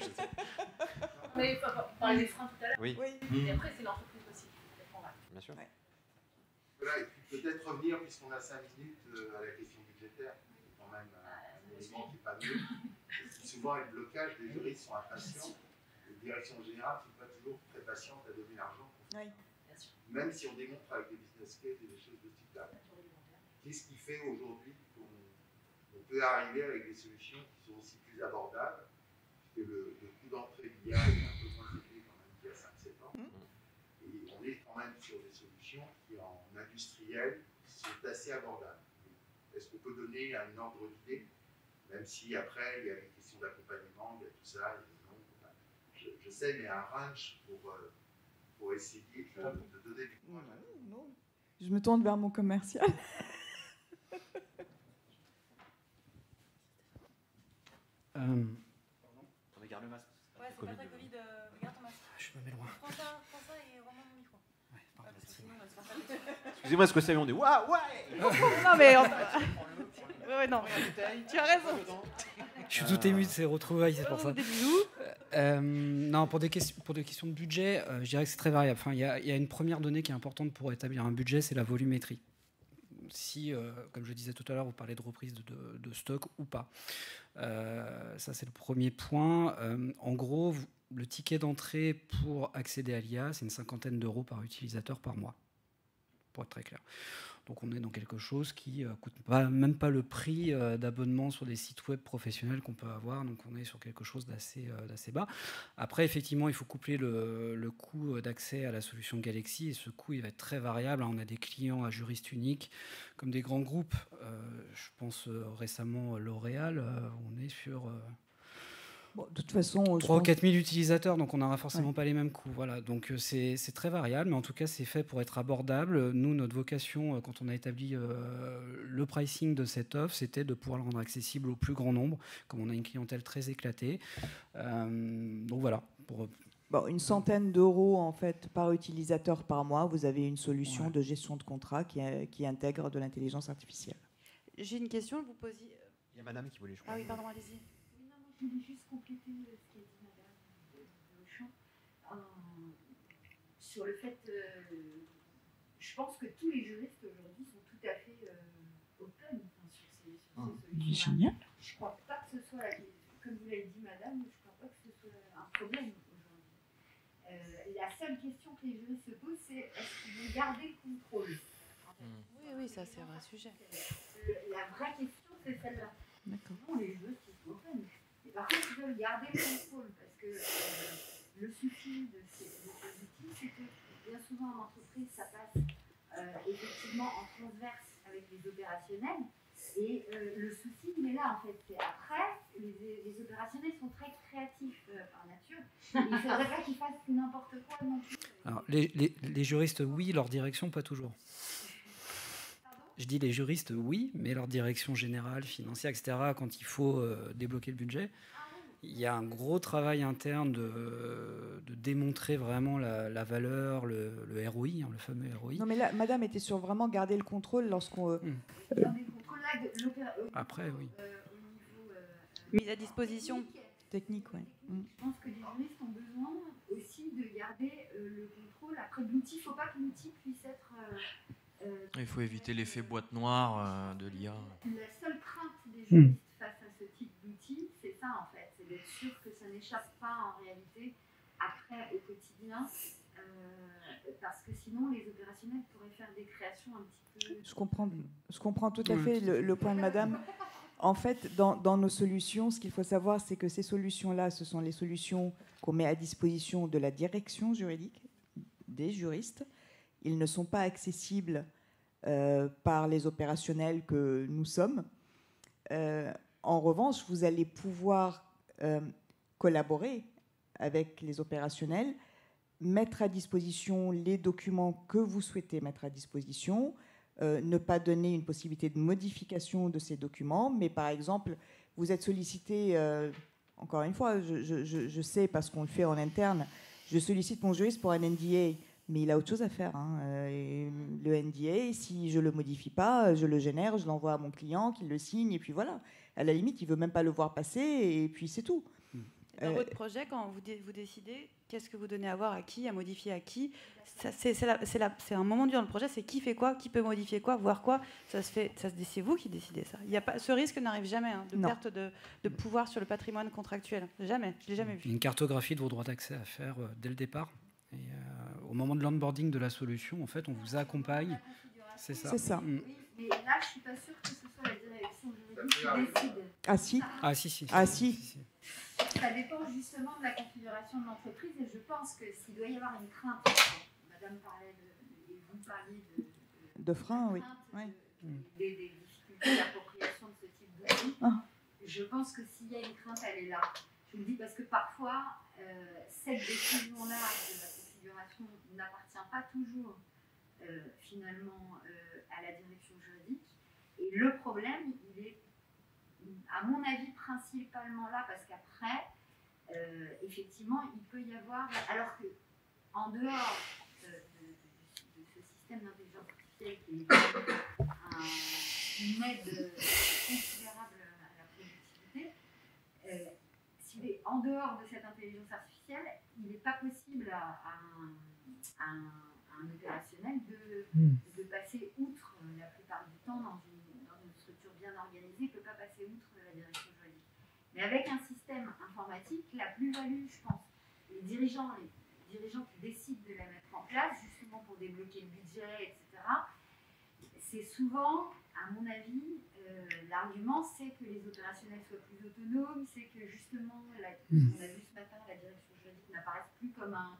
Mais on parlait des freins tout à l'heure. Oui, Et après, c'est l'entreprise aussi qui peut être convaincue. bien sûr. Voilà, et puis peut-être revenir, puisqu'on a 5 minutes, à la question budgétaire, qui est quand même un élément qui n'est pas mieux. Parce que souvent, les blocages des juristes sont impatients. Les directions générales ne sont pas toujours très patientes à donner l'argent. Oui. Même si on démontre avec des business cases et des choses de ce type-là. Qu'est-ce qui fait aujourd'hui qu'on peut arriver avec des solutions qui sont aussi plus abordables, puisque le coût d'entrée d'IA est un peu moins élevé quand même qu'il y a 5-7 ans. Et on est quand même sur des solutions qui, en industriel, sont assez abordables. Est-ce qu'on peut donner un ordre d'idée, même si après il y a des questions d'accompagnement, il y a tout ça, il y a des nombres, enfin, je sais, mais un range pour essayer de donner du courage. Non. Je me tourne vers mon commercial. On garde le masque. Ouais, c'est pas très Covid. Regarde ton masque. Je me mets loin. Prends ça et remets mon micro. Ouais, pardon, Parce que c'est sinon, bon. on va se faire taper. Excusez-moi, ce que c'est, on dit waouh, ouais. Non, mais. Ouais, non, tu as raison. Je suis tout ému de ces retrouvailles, c'est pour ça. Des bisous. Non, pour des questions de budget, je dirais que c'est très variable. Enfin, il y a une première donnée qui est importante pour établir un budget, c'est la volumétrie. Si, comme je disais tout à l'heure, vous parlez de reprise de stock ou pas. Ça, c'est le premier point. En gros, le ticket d'entrée pour accéder à l'IA, c'est une 50aine d'euros par utilisateur par mois, pour être très clair. Donc on est dans quelque chose qui ne coûte même pas le prix d'abonnement sur des sites web professionnels qu'on peut avoir. Donc on est sur quelque chose d'assez bas. Après, effectivement, il faut coupler le coût d'accès à la solution Galaxy. Et ce coût, il va être très variable. On a des clients à juriste unique, comme des grands groupes. Je pense récemment L'Oréal. On est sur... Bon, de toute façon, 3 ou 4 000 utilisateurs, donc on n'aura forcément pas les mêmes coûts. Voilà. Donc c'est très variable, mais en tout cas, c'est fait pour être abordable. Nous, notre vocation, quand on a établi le pricing de cette offre, c'était de pouvoir le rendre accessible au plus grand nombre, comme on a une clientèle très éclatée. Donc voilà. Bon, une centaine d'euros en fait, par utilisateur par mois, vous avez une solution de gestion de contrat qui intègre de l'intelligence artificielle. J'ai une question, vous posiez... Il y a madame qui voulait, je crois. Ah oui, pardon, allez-y. Je voulais juste compléter ce qu'a dit Madame Auchan sur le fait, je pense que tous les juristes aujourd'hui sont tout à fait open sur ces solutions. Génial. Je ne crois pas que ce soit, comme vous l'avez dit Madame, je ne crois pas que ce soit un problème aujourd'hui. La seule question que les juristes se posent, c'est garder le contrôle. Oui, ça c'est un vrai sujet. La vraie question, c'est celle-là. D'accord. Non, les jeux, c'est open. Mais par contre, ils veulent garder le contrôle parce que le souci de ces outils, c'est que bien souvent en entreprise, ça passe effectivement en transverse avec les opérationnels. Et le souci, il est là en fait. C'est après, les opérationnels sont très créatifs par nature. Il ne faudrait pas qu'ils fassent n'importe quoi non plus. Alors, les juristes, oui, leur direction, pas toujours. Je dis les juristes, oui, mais leur direction générale, financière, etc., quand il faut débloquer le budget, il y a un gros travail interne de démontrer vraiment la valeur, le ROI, le fameux ROI. Non, mais là, madame était sur vraiment garder le contrôle lorsqu'on... Après, oui. Mise à disposition. Technique, oui. Je pense que les juristes ont besoin aussi de garder le contrôle. Après, l'outil, il ne faut pas que l'outil puisse être... il faut éviter l'effet boîte noire de l'IA. La seule crainte des juristes face à ce type d'outil, c'est ça en fait, c'est d'être sûr que ça n'échappe pas en réalité après au quotidien, parce que sinon les opérationnels pourraient faire des créations un petit peu... Je comprends tout à fait le point de madame. En fait, dans nos solutions, ce qu'il faut savoir, c'est que ces solutions-là, ce sont les solutions qu'on met à disposition de la direction juridique, des juristes. Ils ne sont pas accessibles par les opérationnels que nous sommes. En revanche, vous allez pouvoir collaborer avec les opérationnels, mettre à disposition les documents que vous souhaitez mettre à disposition, ne pas donner une possibilité de modification de ces documents, mais par exemple, vous êtes sollicité, encore une fois, je sais parce qu'on le fait en interne, je sollicite mon juriste pour un NDA, mais il a autre chose à faire. Le NDA, si je ne le modifie pas, je le génère, je l'envoie à mon client, qu'il le signe, et puis voilà. À la limite, il ne veut même pas le voir passer, et puis c'est tout. Dans votre projet, quand vous décidez, qu'est-ce que vous donnez à voir à qui, à modifier à qui, c'est un moment dur dans le projet, c'est qui fait quoi, qui peut modifier quoi, voir quoi. C'est vous qui décidez ça. Il y a pas, ce risque n'arrive jamais, de perte de pouvoir sur le patrimoine contractuel. Jamais, je ne l'ai jamais vu. Une cartographie de vos droits d'accès à faire dès le départ. Et, au moment de l'onboarding de la solution, en fait, on vous accompagne. C'est ça. C'est ça. Oui, mais là, je ne suis pas sûre que ce soit la direction juridique qui décide. Ah si. Ah si. Ah si. Ça dépend justement de la configuration de l'entreprise et je pense que s'il doit y avoir une crainte, madame parlait et vous parliez de frein, oui. Des difficultés d'appropriation de ce type d'outil, je pense que s'il y a une crainte, elle est là. Je vous le dis parce que parfois, cette décision-là de la configuration n'appartient pas toujours finalement à la direction juridique. Et le problème, il est, à mon avis, principalement là, parce qu'après, effectivement, il peut y avoir, alors que en dehors de ce système d'intelligence artificielle qui est une aide considérable à la productivité, en dehors de cette intelligence artificielle, il n'est pas possible à un opérationnel de passer outre, la plupart du temps, dans une structure bien organisée, il ne peut pas passer outre la direction juridique. Mais avec un système informatique, la plus-value, je pense, les dirigeants qui décident de la mettre en place, justement pour débloquer le budget, etc., c'est souvent, à mon avis, l'argument, c'est que les opérationnels soient plus autonomes, c'est que justement, on a vu ce matin, la direction juridique n'apparaisse plus comme un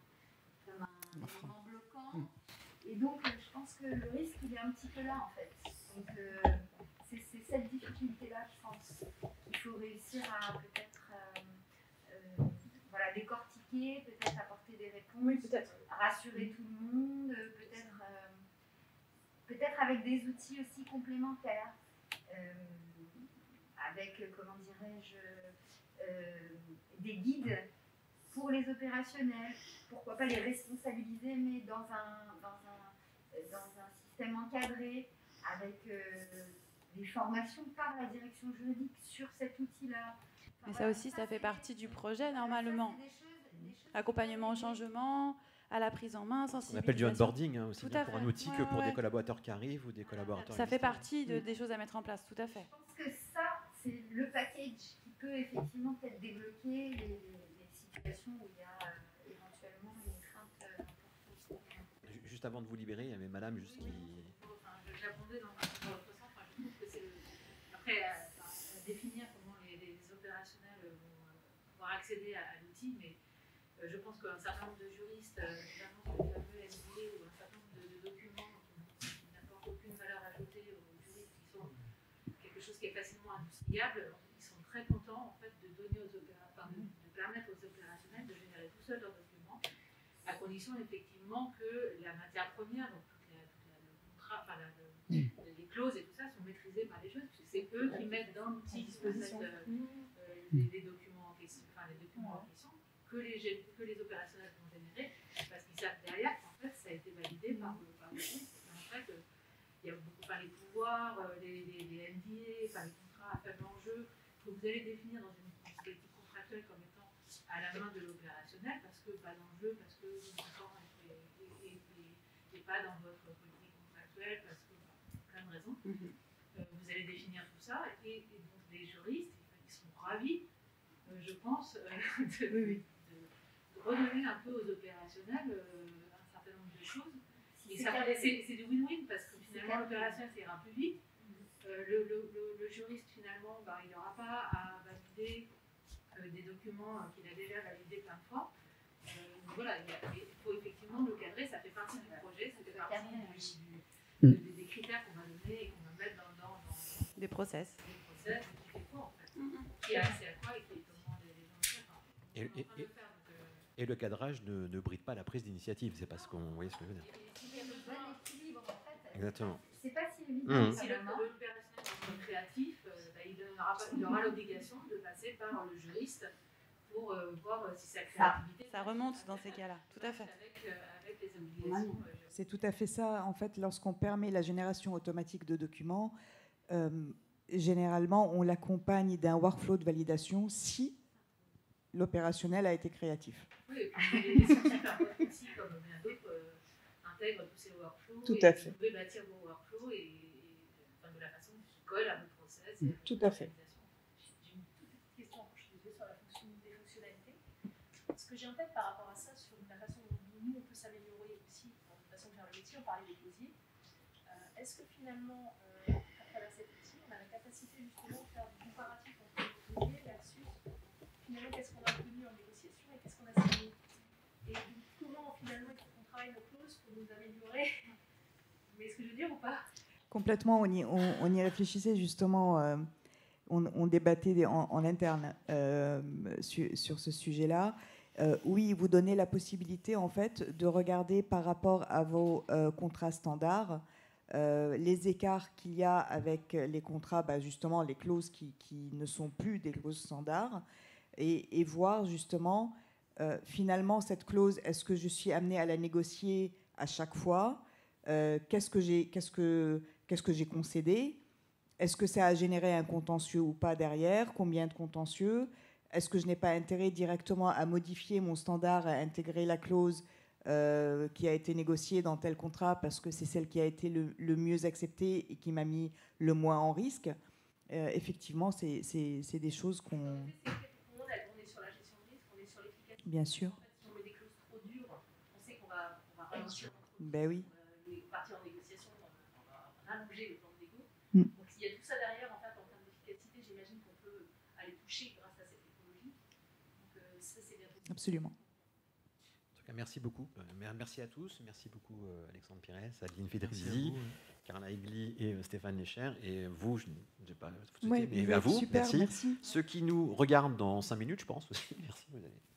élément bloquant. Et donc, je pense que le risque, il est un petit peu là, en fait. Donc, c'est cette difficulté-là, je pense. Il faut réussir à peut-être décortiquer, peut-être apporter des réponses, rassurer tout le monde, peut-être avec des outils aussi complémentaires, avec, comment dirais-je, des guides pour les opérationnels, pourquoi pas les responsabiliser, mais dans un système encadré, avec des formations par la direction juridique sur cet outil-là. Mais ça aussi, ça fait partie du projet, normalement. Accompagnement au changement, à la prise en main, sensibilisation. On appelle du onboarding, aussi bien pour un outil que pour des collaborateurs qui arrivent ou des collaborateurs Ça fait existants. partie des choses à mettre en place, tout à fait. Je pense que ça, c'est le package qui peut effectivement peut-être débloquer les situations où il y a éventuellement une crainte importante. Juste avant de vous libérer, il y avait madame juste qui... J'abondais dans votre sens. Je trouve que c'est après à définir comment les opérationnels vont pouvoir accéder à l'outil, mais je pense qu'un certain nombre de juristes, notamment sur le fameux SBA ou un certain nombre de documents qui n'apportent aucune valeur ajoutée aux juristes, qui sont quelque chose qui est facilement industriable, ils sont très contents en fait de donner aux de permettre aux opérationnels de générer tout seuls leurs documents, à condition effectivement que la matière première, donc le contrat, les clauses et tout ça sont maîtrisées par les juristes, puisque c'est eux qui mettent dans l'outil les documents en question, que les opérationnels vont générer, parce qu'ils savent derrière qu'en fait ça a été validé par le juristes. En fait, il y a beaucoup, les pouvoirs, les NDA, les contrats à faible enjeu, que vous allez définir dans une politique contractuelle comme étant à la main de l'opérationnel, parce que pas d'enjeu, parce que le montant n'est pas dans votre politique contractuelle, parce que plein de raisons. Vous allez définir tout ça, et donc les juristes, ils sont ravis, je pense, de redonner un peu aux opérationnels un certain nombre de choses. Et c'est du win-win, parce que finalement l'opérationnel ça ira plus vite. Le juriste finalement il n'aura pas à valider des documents qu'il a déjà validés plein de fois. Donc voilà, il faut effectivement le cadrer, ça fait partie du projet, ça fait partie des critères qu'on va donner et qu'on va mettre dans des process. Qui fait quoi en fait, qui a accès à quoi et comment les gens le font. Et le cadrage ne bride pas la prise d'initiative, c'est parce qu'on... Vous voyez ce que je veux dire. Il y a le bon équilibre, en fait. Exactement. C'est pas si évident. Si l'opérationnel est créatif, il aura l'obligation de passer par le juriste pour voir si sa créativité... Ça remonte dans ces cas-là, tout à fait. Avec les obligations... C'est tout à fait ça. En fait, lorsqu'on permet la génération automatique de documents, généralement, on l'accompagne d'un workflow de validation si l'opérationnel a été créatif. Oui, et puis les super aussi, comme bien d'autres, intègrent tous ces workflows. Tout à fait. Vous pouvez bâtir vos workflows de la façon qui colle à votre process. Tout à fait. J'ai une toute petite question, je suis désolée, sur des fonctionnalités. Ce que j'ai en tête par rapport à ça, sur la façon dont nous, on peut s'améliorer aussi dans notre façon de faire le métier, on parlait des closiers. Est-ce que finalement, à travers cet outil, on a la capacité justement de faire du comparatif entre les closiers versus finalement qu'est-ce qu'on a obtenu en négociation et qu'est-ce qu'on a signé. Et comment finalement il faut qu'on travaille nos clauses pour nous améliorer. Vous voyez ce que je veux dire ou pas? Complètement, on y réfléchissait justement, on débattait en interne sur ce sujet-là. Oui, vous donnez la possibilité en fait de regarder par rapport à vos contrats standards les écarts qu'il y a avec les contrats, justement les clauses qui ne sont plus des clauses standards, et voir justement finalement cette clause, est-ce que je suis amené à la négocier à chaque fois, qu'est-ce que j'ai concédé, est-ce que ça a généré un contentieux ou pas derrière, combien de contentieux, est-ce que je n'ai pas intérêt directement à modifier mon standard, à intégrer la clause qui a été négociée dans tel contrat parce que c'est celle qui a été le mieux acceptée et qui m'a mis le moins en risque. Effectivement, c'est des choses qu'on... On est sur la gestion de risque, on est sur l'efficacité. Bien sûr. En fait, si on met des clauses trop dures, on sait qu'on va ralentir. Ben oui. Partir en négociation, on va rallonger le temps de négo. Donc s'il y a tout ça derrière, en fait, en termes d'efficacité, j'imagine qu'on peut aller toucher grâce à cette technologie. Donc ça, c'est bien possible. Absolument. En tout cas, merci beaucoup. Merci à tous. Merci beaucoup Alexandre Pires, Adeline Fedrizzi, Carla Egli et Stéphane Lécher. Et vous, je ne vais pas vous souhaiter, mais à vous, super, merci. Ceux qui nous regardent dans 5 minutes, je pense aussi. Merci.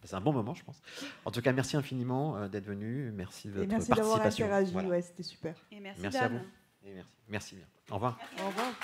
C'est un bon moment, je pense. En tout cas, merci infiniment d'être venu. Merci de votre participation. Merci d'avoir interagi. Ouais, c'était super. Et merci à vous. Et merci bien. Au revoir. Au revoir.